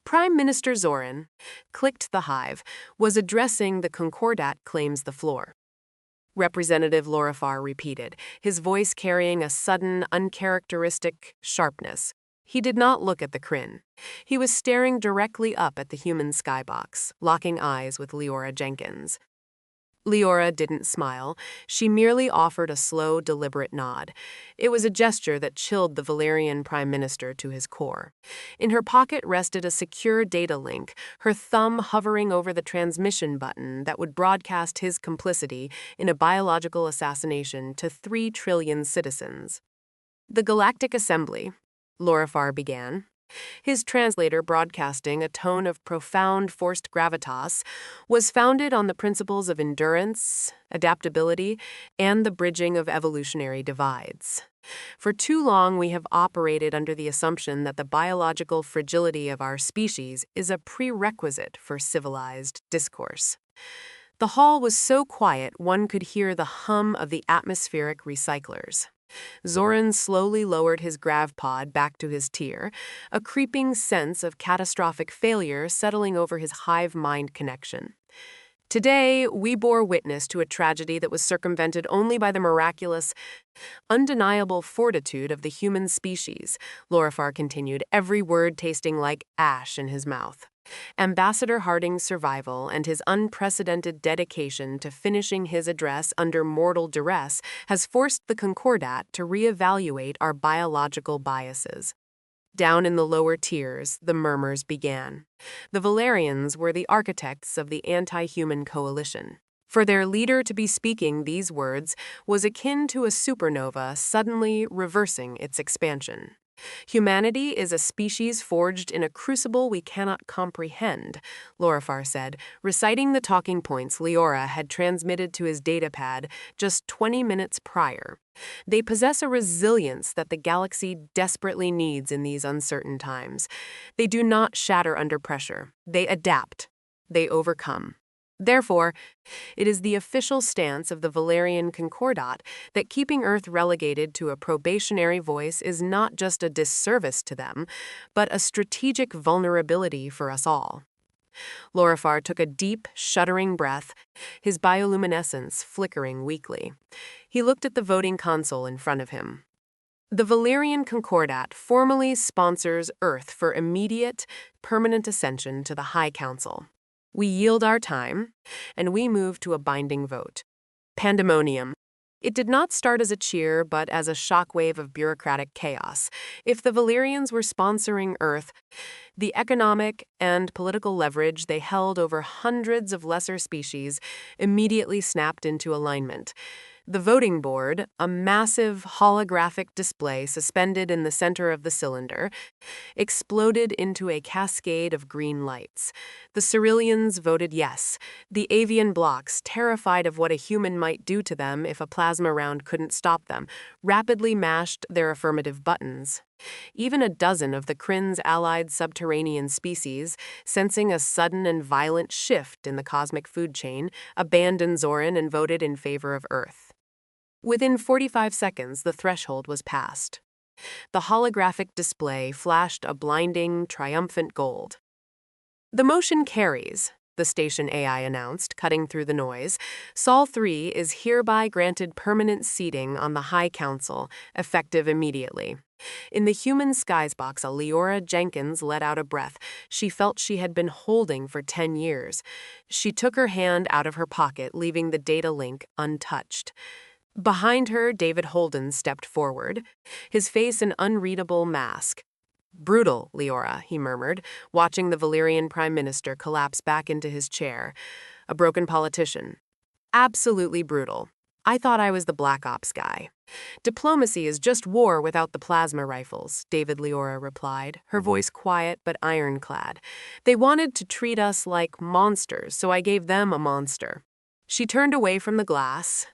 Prime Minister Zorin, clicked the hive, was addressing the Concordat claims the floor. Representative Lorifar repeated, his voice carrying a sudden, uncharacteristic sharpness. He did not look at the Kryn. He was staring directly up at the human skybox, locking eyes with Leora Jenkins. Leora didn't smile. She merely offered a slow, deliberate nod. It was a gesture that chilled the Valerian Prime Minister to his core. In her pocket rested a secure data link, her thumb hovering over the transmission button that would broadcast his complicity in a biological assassination to 3 trillion citizens. The Galactic Assembly, Lorifar began, his translator broadcasting a tone of profound forced gravitas, was founded on the principles of endurance, adaptability, and the bridging of evolutionary divides. For too long, we have operated under the assumption that the biological fragility of our species is a prerequisite for civilized discourse. The hall was so quiet one could hear the hum of the atmospheric recyclers. Zoran slowly lowered his grav pod back to his tier, a creeping sense of catastrophic failure settling over his hive-mind connection. Today, we bore witness to a tragedy that was circumvented only by the miraculous, undeniable fortitude of the human species, Lorifar continued, every word tasting like ash in his mouth. Ambassador Harding's survival and his unprecedented dedication to finishing his address under mortal duress has forced the Concordat to reevaluate our biological biases. Down in the lower tiers, the murmurs began. The Valerians were the architects of the anti-human coalition. For their leader to be speaking these words was akin to a supernova suddenly reversing its expansion. Humanity is a species forged in a crucible we cannot comprehend, Lorifar said, reciting the talking points Leora had transmitted to his datapad just 20 minutes prior. They possess a resilience that the galaxy desperately needs in these uncertain times. They do not shatter under pressure. They adapt. They overcome. Therefore, it is the official stance of the Valerian Concordat that keeping Earth relegated to a probationary voice is not just a disservice to them, but a strategic vulnerability for us all. Lorifar took a deep, shuddering breath, his bioluminescence flickering weakly. He looked at the voting console in front of him. The Valerian Concordat formally sponsors Earth for immediate, permanent ascension to the High Council. We yield our time, and we move to a binding vote. Pandemonium. It did not start as a cheer, but as a shockwave of bureaucratic chaos. If the Valerians were sponsoring Earth, the economic and political leverage they held over hundreds of lesser species immediately snapped into alignment. The voting board, a massive holographic display suspended in the center of the cylinder, exploded into a cascade of green lights. The Ceruleans voted yes. The avian blocks, terrified of what a human might do to them if a plasma round couldn't stop them, rapidly mashed their affirmative buttons. Even a dozen of the Kryn's allied subterranean species, sensing a sudden and violent shift in the cosmic food chain, abandoned Zoran and voted in favor of Earth. Within 45 seconds, the threshold was passed. The holographic display flashed a blinding, triumphant gold. The motion carries, the station AI announced, cutting through the noise. Sol 3 is hereby granted permanent seating on the High Council, effective immediately. In the human skies box, Leora Jenkins let out a breath she felt she had been holding for 10 years. She took her hand out of her pocket, leaving the data link untouched. Behind her, David Holden stepped forward, his face an unreadable mask. "Brutal, Leora," he murmured, watching the Valerian Prime Minister collapse back into his chair. "A broken politician. Absolutely brutal. I thought I was the Black Ops guy." "Diplomacy is just war without the plasma rifles," David Leora replied, her voice quiet but ironclad. "They wanted to treat us like monsters, so I gave them a monster." She turned away from the glass,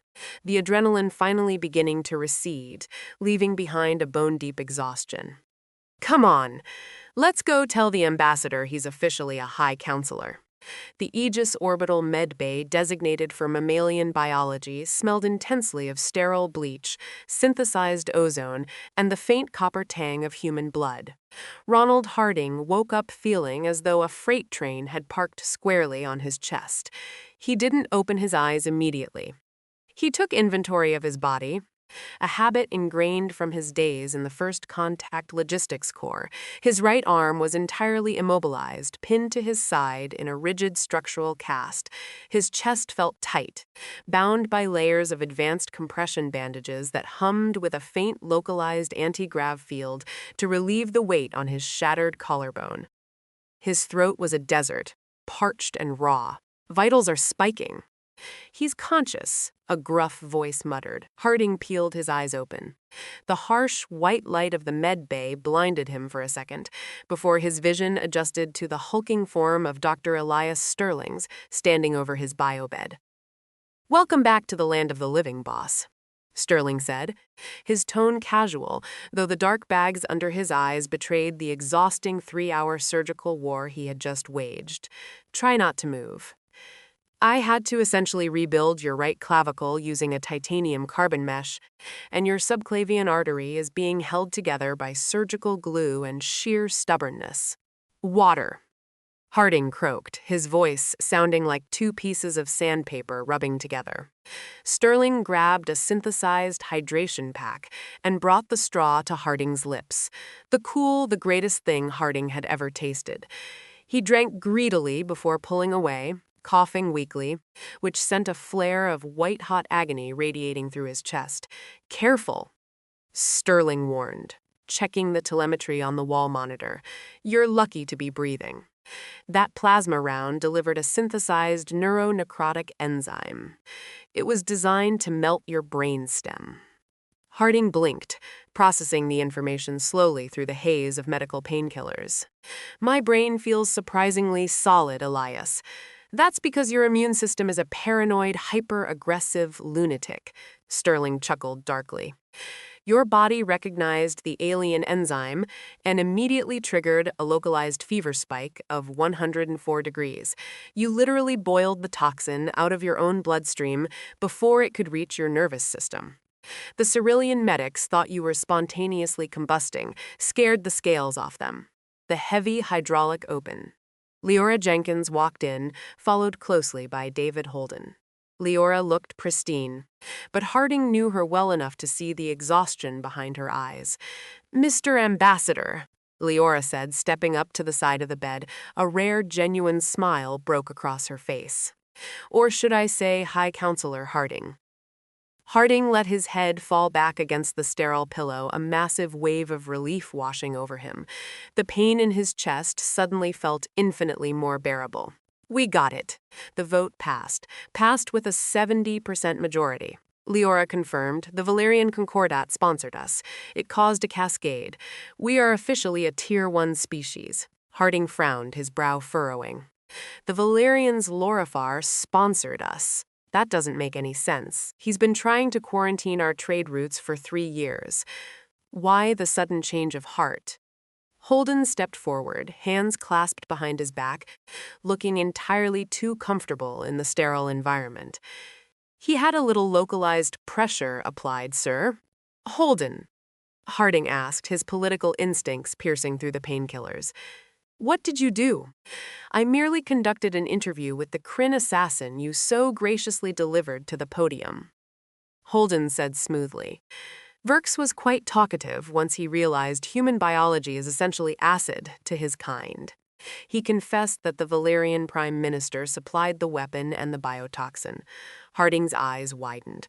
the adrenaline finally beginning to recede, leaving behind a bone-deep exhaustion. "Come on, let's go tell the ambassador he's officially a High Counselor." The Aegis orbital med bay designated for mammalian biology smelled intensely of sterile bleach, synthesized ozone, and the faint copper tang of human blood. Ronald Harding woke up feeling as though a freight train had parked squarely on his chest. He didn't open his eyes immediately. He took inventory of his body, a habit ingrained from his days in the First Contact Logistics Corps. His right arm was entirely immobilized, pinned to his side in a rigid structural cast. His chest felt tight, bound by layers of advanced compression bandages that hummed with a faint localized anti-grav field to relieve the weight on his shattered collarbone. His throat was a desert, parched and raw. Vitals are spiking. "He's conscious," a gruff voice muttered. Harding peeled his eyes open. The harsh, white light of the med bay blinded him for a second, before his vision adjusted to the hulking form of Dr. Elias Sterling's standing over his biobed. "Welcome back to the land of the living, boss," Sterling said, his tone casual, though the dark bags under his eyes betrayed the exhausting 3-hour surgical war he had just waged. "Try not to move. I had to essentially rebuild your right clavicle using a titanium carbon mesh, and your subclavian artery is being held together by surgical glue and sheer stubbornness." "Water," Harding croaked, his voice sounding like 2 pieces of sandpaper rubbing together. Sterling grabbed a synthesized hydration pack and brought the straw to Harding's lips. The greatest thing Harding had ever tasted. He drank greedily before pulling away, coughing weakly, which sent a flare of white-hot agony radiating through his chest. "Careful," Sterling warned, checking the telemetry on the wall monitor. "You're lucky to be breathing." That plasma round delivered a synthesized neuronecrotic enzyme. It was designed to melt your brainstem. Harding blinked, processing the information slowly through the haze of medical painkillers. "My brain feels surprisingly solid, Elias. That's because your immune system is a paranoid, hyper-aggressive lunatic," Sterling chuckled darkly. "Your body recognized the alien enzyme and immediately triggered a localized fever spike of 104 degrees. You literally boiled the toxin out of your own bloodstream before it could reach your nervous system. The Cyrillian medics thought you were spontaneously combusting, scared the scales off them." The heavy hydraulic open. Leora Jenkins walked in, followed closely by David Holden. Leora looked pristine, but Harding knew her well enough to see the exhaustion behind her eyes. "Mr. Ambassador," Leora said, stepping up to the side of the bed. A rare, genuine smile broke across her face. "Or should I say High Counselor Harding?" Harding let his head fall back against the sterile pillow, a massive wave of relief washing over him. The pain in his chest suddenly felt infinitely more bearable. "We got it." The vote passed with a 70% majority. Leora confirmed, "The Valerian Concordat sponsored us. It caused a cascade. We are officially a Tier 1 species." Harding frowned, his brow furrowing. "The Valerians Lorifar sponsored us. That doesn't make any sense. He's been trying to quarantine our trade routes for 3 years. Why the sudden change of heart?" Holden stepped forward, hands clasped behind his back, looking entirely too comfortable in the sterile environment. "He had a little localized pressure applied, sir." "Holden," Harding asked, his political instincts piercing through the painkillers. "What did you do?" "I merely conducted an interview with the Kryn assassin you so graciously delivered to the podium," Holden said smoothly. Verks was quite talkative once he realized human biology is essentially acid to his kind. He confessed that the Valerian Prime Minister supplied the weapon and the biotoxin. Harding's eyes widened.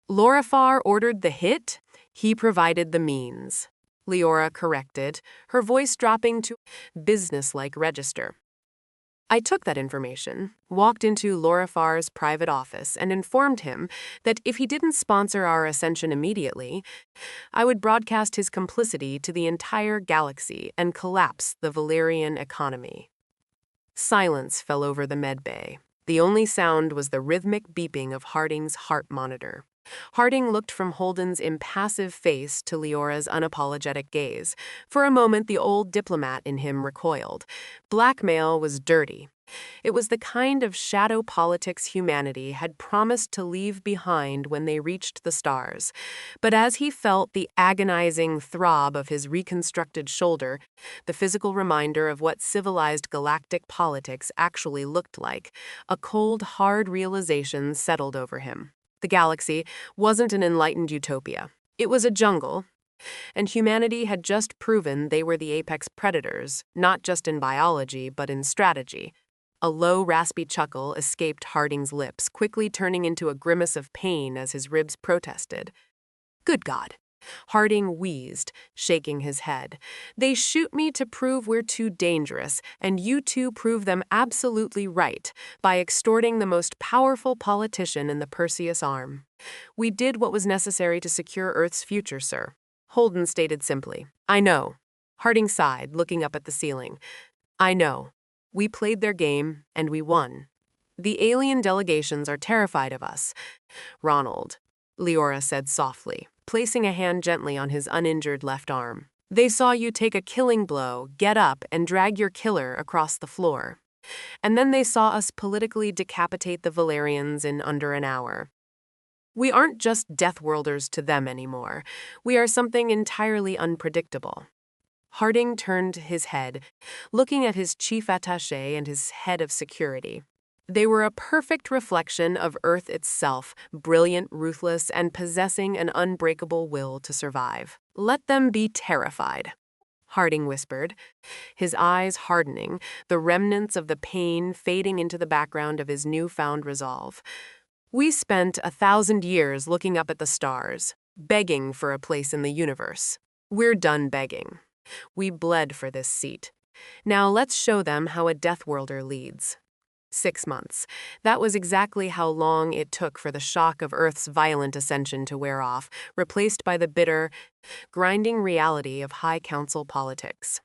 "Lorifar ordered the hit? He provided the means," Leora corrected, her voice dropping to business-like register. "I took that information, walked into Lorifar's private office, and informed him that if he didn't sponsor our ascension immediately, I would broadcast his complicity to the entire galaxy and collapse the Valerian economy." Silence fell over the medbay. The only sound was the rhythmic beeping of Harding's heart monitor. Harding looked from Holden's impassive face to Leora's unapologetic gaze. For a moment, the old diplomat in him recoiled. Blackmail was dirty. It was the kind of shadow politics humanity had promised to leave behind when they reached the stars. But as he felt the agonizing throb of his reconstructed shoulder, the physical reminder of what civilized galactic politics actually looked like, a cold, hard realization settled over him. The galaxy wasn't an enlightened utopia. It was a jungle, and humanity had just proven they were the apex predators, not just in biology, but in strategy. A low, raspy chuckle escaped Harding's lips, quickly turning into a grimace of pain as his ribs protested. Good God. Harding wheezed, shaking his head. They shoot me to prove we're too dangerous, and you two prove them absolutely right by extorting the most powerful politician in the Perseus arm. We did what was necessary to secure Earth's future, sir. Holden stated simply. I know. Harding sighed, looking up at the ceiling. I know. We played their game, and we won. The alien delegations are terrified of us. Ronald, Leora said softly, placing a hand gently on his uninjured left arm. They saw you take a killing blow, get up, and drag your killer across the floor. And then they saw us politically decapitate the Valerians in under an hour. We aren't just Deathworlders to them anymore. We are something entirely unpredictable. Harding turned his head, looking at his chief attaché and his head of security. They were a perfect reflection of Earth itself, brilliant, ruthless, and possessing an unbreakable will to survive. Let them be terrified, Harding whispered, his eyes hardening, the remnants of the pain fading into the background of his newfound resolve. We spent 1,000 years looking up at the stars, begging for a place in the universe. We're done begging. We bled for this seat. Now let's show them how a Deathworlder leads. 6 months. That was exactly how long it took for the shock of Earth's violent ascension to wear off, replaced by the bitter, grinding reality of High Council politics.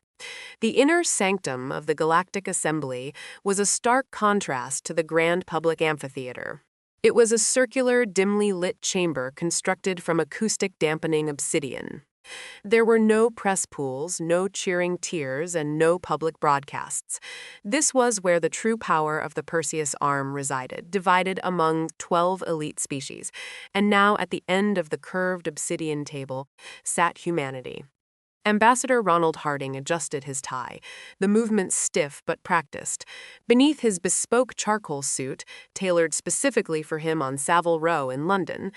The inner sanctum of the Galactic Assembly was a stark contrast to the grand public amphitheater. It was a circular, dimly lit chamber constructed from acoustic-dampening obsidian. There were no press pools, no cheering tiers, and no public broadcasts. This was where the true power of the Perseus arm resided, divided among 12 elite species. And now, at the end of the curved obsidian table, sat humanity. Ambassador Ronald Harding adjusted his tie, the movement stiff but practiced. Beneath his bespoke charcoal suit, tailored specifically for him on Savile Row in London,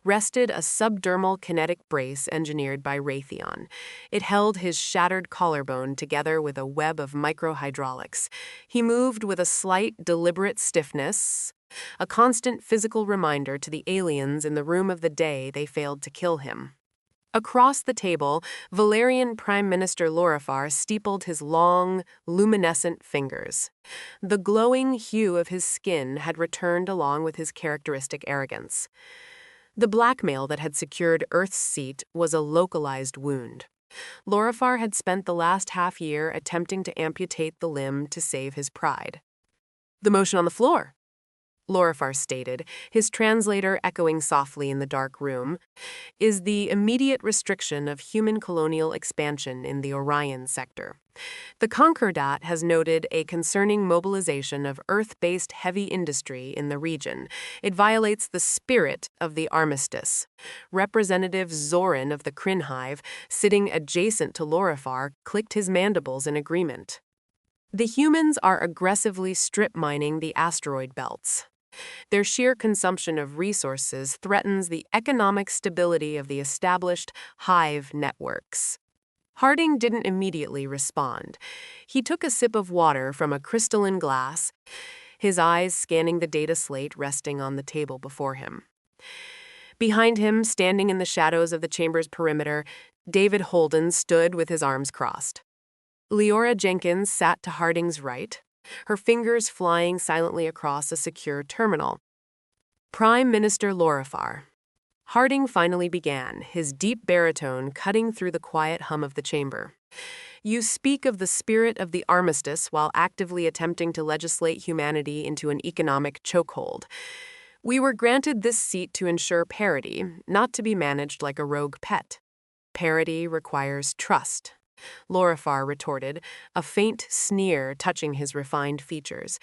rested a subdermal kinetic brace engineered by Raytheon. It held his shattered collarbone together with a web of microhydraulics. He moved with a slight, deliberate stiffness, a constant physical reminder to the aliens in the room of the day they failed to kill him. Across the table, Valerian Prime Minister Lorifar steepled his long, luminescent fingers. The glowing hue of his skin had returned along with his characteristic arrogance. The blackmail that had secured Earth's seat was a localized wound. Lorifar had spent the last half-year attempting to amputate the limb to save his pride. The motion on the floor, Lorifar stated, his translator echoing softly in the dark room, is the immediate restriction of human colonial expansion in the Orion sector. The Concordat has noted a concerning mobilization of Earth-based heavy industry in the region. It violates the spirit of the armistice. Representative Zorin of the Kryn Hive, sitting adjacent to Lorifar, clicked his mandibles in agreement. The humans are aggressively strip mining the asteroid belts. Their sheer consumption of resources threatens the economic stability of the established hive networks. Harding didn't immediately respond. He took a sip of water from a crystalline glass, his eyes scanning the data slate resting on the table before him. Behind him, standing in the shadows of the chamber's perimeter, David Holden stood with his arms crossed. Leora Jenkins sat to Harding's right, her fingers flying silently across a secure terminal. Prime Minister Lorifar. Harding finally began, his deep baritone cutting through the quiet hum of the chamber. You speak of the spirit of the armistice while actively attempting to legislate humanity into an economic chokehold. We were granted this seat to ensure parity, not to be managed like a rogue pet. Parity requires trust, Lorifar retorted, a faint sneer touching his refined features.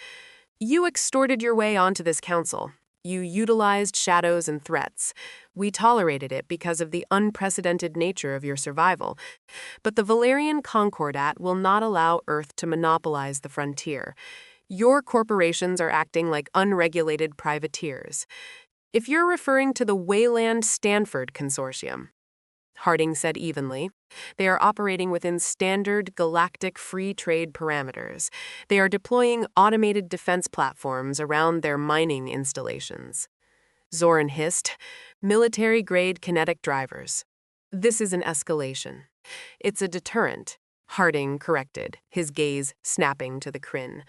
You extorted your way onto this council. You utilized shadows and threats. We tolerated it because of the unprecedented nature of your survival. But the Valerian Concordat will not allow Earth to monopolize the frontier. Your corporations are acting like unregulated privateers. If you're referring to the Wayland-Stanford Consortium, Harding said evenly, they are operating within standard galactic free trade parameters. They are deploying automated defense platforms around their mining installations. Zoran hissed, military-grade kinetic drivers. This is an escalation. It's a deterrent, Harding corrected, his gaze snapping to the Kryn.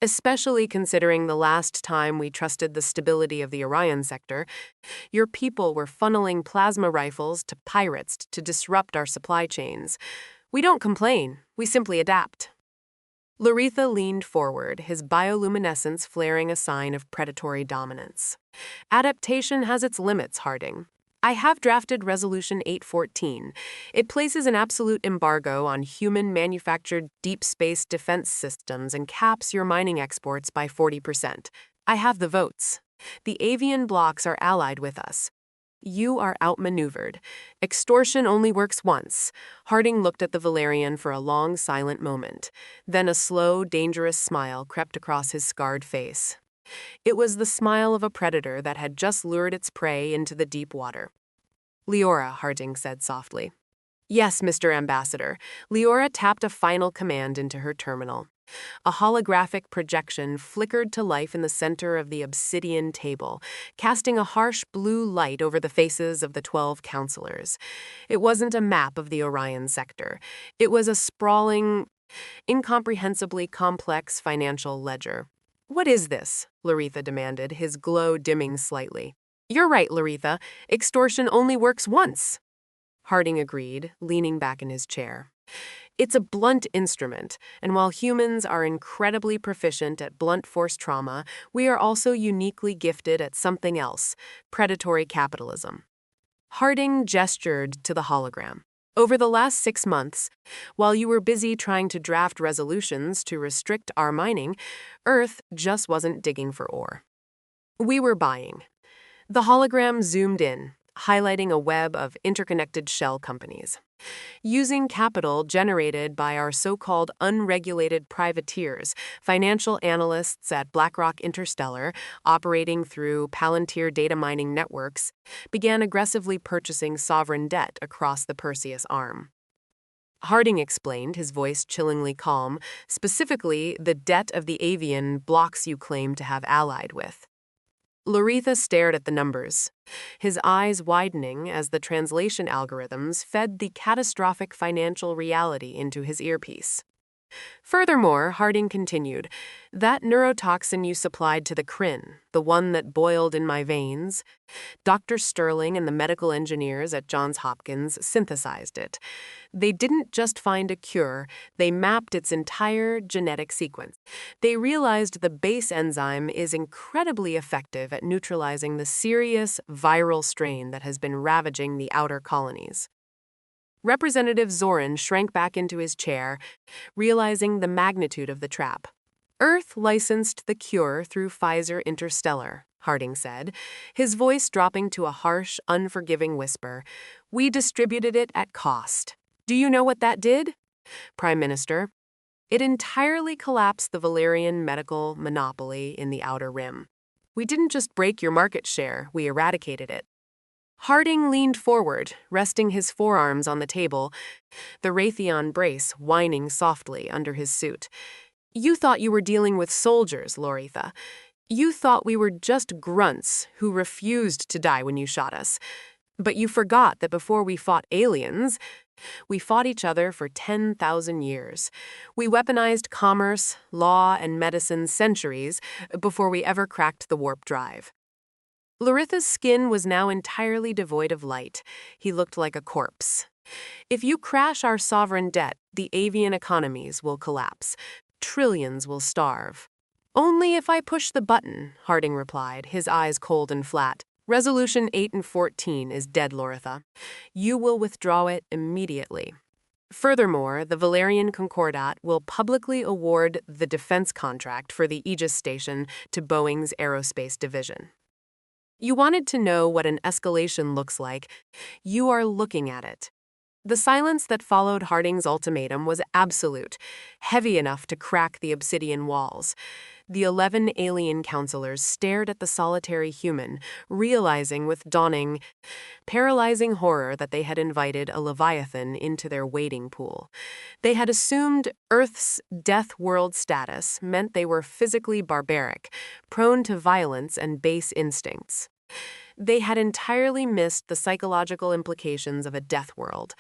Especially considering the last time we trusted the stability of the Orion sector, your people were funneling plasma rifles to pirates to disrupt our supply chains. We don't complain, we simply adapt. Laretha leaned forward, his bioluminescence flaring a sign of predatory dominance. Adaptation has its limits, Harding. I have drafted Resolution 814. It places an absolute embargo on human-manufactured deep space defense systems and caps your mining exports by 40%. I have the votes. The avian blocks are allied with us. You are outmaneuvered. Extortion only works once. Harding looked at the Valerian for a long, silent moment. Then a slow, dangerous smile crept across his scarred face. It was the smile of a predator that had just lured its prey into the deep water. Leora, Harding said softly. Yes, Mr. Ambassador. Leora tapped a final command into her terminal. A holographic projection flickered to life in the center of the obsidian table, casting a harsh blue light over the faces of the 12 counselors. It wasn't a map of the Orion sector. It was a sprawling, incomprehensibly complex financial ledger. What is this? Laretha demanded, his glow dimming slightly. You're right, Laretha. Extortion only works once. Harding agreed, leaning back in his chair. It's a blunt instrument, and while humans are incredibly proficient at blunt force trauma, we are also uniquely gifted at something else, predatory capitalism. Harding gestured to the hologram. Over the last 6 months, while you were busy trying to draft resolutions to restrict our mining, Earth just wasn't digging for ore. We were buying. The hologram zoomed in, highlighting a web of interconnected shell companies. Using capital generated by our so-called unregulated privateers, financial analysts at BlackRock Interstellar, operating through Palantir data mining networks, began aggressively purchasing sovereign debt across the Perseus arm. Harding explained, his voice chillingly calm, specifically the debt of the avian blocks you claim to have allied with. Laretha stared at the numbers, his eyes widening as the translation algorithms fed the catastrophic financial reality into his earpiece. Furthermore, Harding continued, that neurotoxin you supplied to the Kryn, the one that boiled in my veins, Dr. Sterling and the medical engineers at Johns Hopkins synthesized it. They didn't just find a cure, they mapped its entire genetic sequence. They realized the base enzyme is incredibly effective at neutralizing the serious viral strain that has been ravaging the outer colonies. Representative Zoran shrank back into his chair, realizing the magnitude of the trap. Earth licensed the cure through Pfizer Interstellar, Harding said, his voice dropping to a harsh, unforgiving whisper. We distributed it at cost. Do you know what that did? Prime Minister, it entirely collapsed the Valerian medical monopoly in the Outer Rim. We didn't just break your market share, we eradicated it. Harding leaned forward, resting his forearms on the table, the Raytheon brace whining softly under his suit. You thought you were dealing with soldiers, Laretha. You thought we were just grunts who refused to die when you shot us. But you forgot that before we fought aliens, we fought each other for 10,000 years. We weaponized commerce, law, and medicine centuries before we ever cracked the warp drive. Laretha's skin was now entirely devoid of light. He looked like a corpse. If you crash our sovereign debt, the avian economies will collapse. Trillions will starve. Only if I push the button, Harding replied, his eyes cold and flat. Resolution 814 is dead, Laretha. You will withdraw it immediately. Furthermore, the Valerian Concordat will publicly award the defense contract for the Aegis station to Boeing's aerospace division. You wanted to know what an escalation looks like. You are looking at it. The silence that followed Harding's ultimatum was absolute, heavy enough to crack the obsidian walls. The 11 alien counselors stared at the solitary human, realizing with dawning, paralyzing horror that they had invited a leviathan into their wading pool. They had assumed Earth's Deathworld status meant they were physically barbaric, prone to violence and base instincts. They had entirely missed the psychological implications of a Deathworld.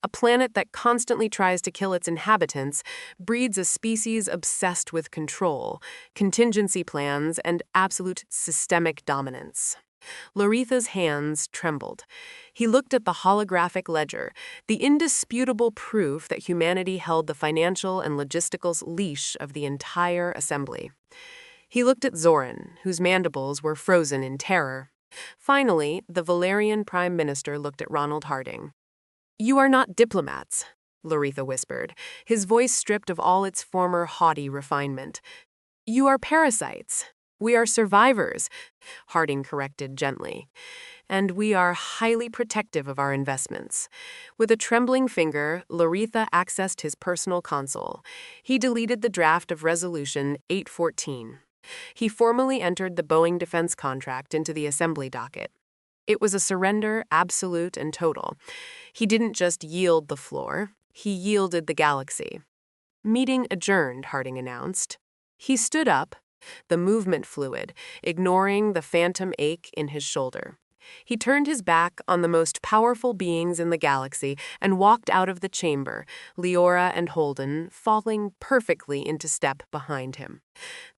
A planet that constantly tries to kill its inhabitants breeds a species obsessed with control, contingency plans, and absolute systemic dominance. Loretha's hands trembled. He looked at the holographic ledger, the indisputable proof that humanity held the financial and logistical leash of the entire assembly. He looked at Zoran, whose mandibles were frozen in terror. Finally, the Valerian Prime Minister looked at Ronald Harding. "You are not diplomats," Loretha whispered, his voice stripped of all its former haughty refinement. "You are parasites. We are survivors," Harding corrected gently. "And we are highly protective of our investments." With a trembling finger, Loretha accessed his personal console. He deleted the draft of Resolution 814. He formally entered the Boeing defense contract into the assembly docket. It was a surrender, absolute and total. He didn't just yield the floor, he yielded the galaxy. "Meeting adjourned," Harding announced. He stood up, the movement fluid, ignoring the phantom ache in his shoulder. He turned his back on the most powerful beings in the galaxy and walked out of the chamber, Leora and Holden falling perfectly into step behind him.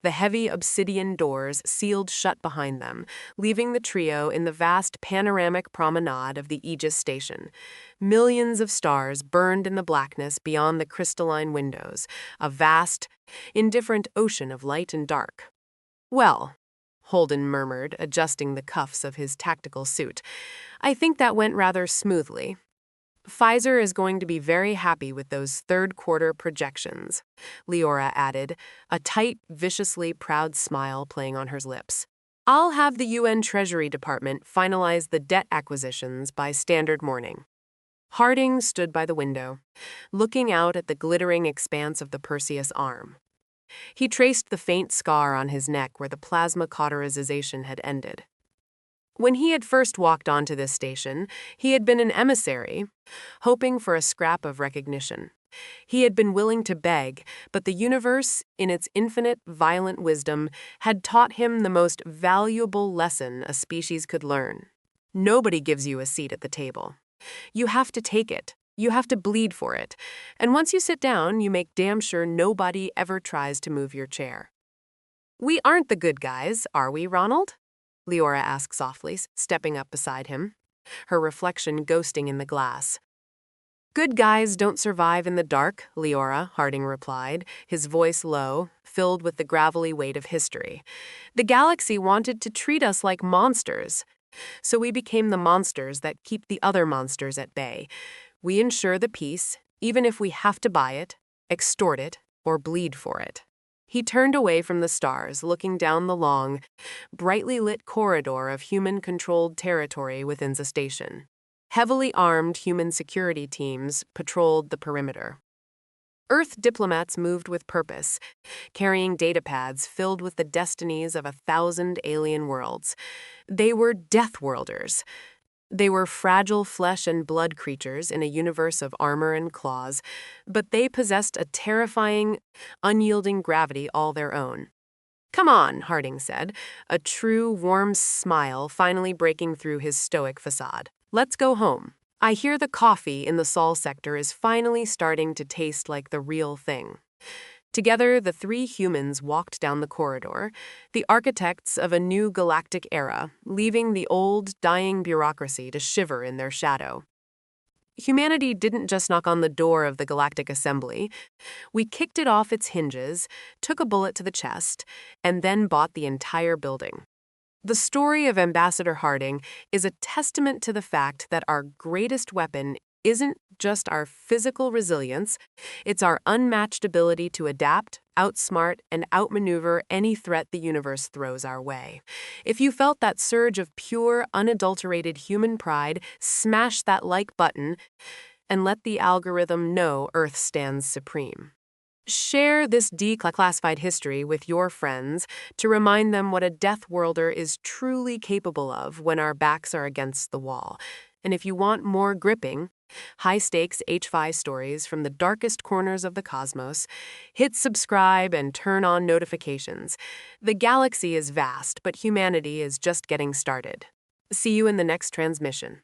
The heavy obsidian doors sealed shut behind them, leaving the trio in the vast panoramic promenade of the Aegis station. Millions of stars burned in the blackness beyond the crystalline windows, a vast, indifferent ocean of light and dark. "Well," Holden murmured, adjusting the cuffs of his tactical suit, "I think that went rather smoothly. Pfizer is going to be very happy with those third-quarter projections," Leora added, a tight, viciously proud smile playing on her lips. "I'll have the UN Treasury Department finalize the debt acquisitions by standard morning." Harding stood by the window, looking out at the glittering expanse of the Perseus arm. He traced the faint scar on his neck where the plasma cauterization had ended. When he had first walked onto this station, he had been an emissary, hoping for a scrap of recognition. He had been willing to beg, but the universe, in its infinite, violent wisdom, had taught him the most valuable lesson a species could learn. Nobody gives you a seat at the table. You have to take it. You have to bleed for it. And once you sit down, you make damn sure nobody ever tries to move your chair. "We aren't the good guys, are we, Ronald?" Leora asked softly, stepping up beside him, her reflection ghosting in the glass. "Good guys don't survive in the dark," Leora, Harding replied, his voice low, filled with the gravelly weight of history. "The galaxy wanted to treat us like monsters. So we became the monsters that keep the other monsters at bay. We ensure the peace, even if we have to buy it, extort it, or bleed for it." He turned away from the stars, looking down the long, brightly lit corridor of human-controlled territory within the station. Heavily armed human security teams patrolled the perimeter. Earth diplomats moved with purpose, carrying datapads filled with the destinies of 1,000 alien worlds. They were Deathworlders. They were fragile flesh and blood creatures in a universe of armor and claws, but they possessed a terrifying, unyielding gravity all their own. "Come on," Harding said, a true, warm smile finally breaking through his stoic facade. "Let's go home. I hear the coffee in the Sol sector is finally starting to taste like the real thing." Together, the three humans walked down the corridor, the architects of a new galactic era, leaving the old, dying bureaucracy to shiver in their shadow. Humanity didn't just knock on the door of the Galactic Assembly. We kicked it off its hinges, took a bullet to the chest, and then bought the entire building. The story of Ambassador Harding is a testament to the fact that our greatest weapon isn't just our physical resilience, it's our unmatched ability to adapt, outsmart, and outmaneuver any threat the universe throws our way. If you felt that surge of pure, unadulterated human pride, smash that like button and let the algorithm know Earth stands supreme. Share this declassified history with your friends to remind them what a Deathworlder is truly capable of when our backs are against the wall. And if you want more gripping, high-stakes H5 stories from the darkest corners of the cosmos, hit subscribe and turn on notifications. The galaxy is vast, but humanity is just getting started. See you in the next transmission.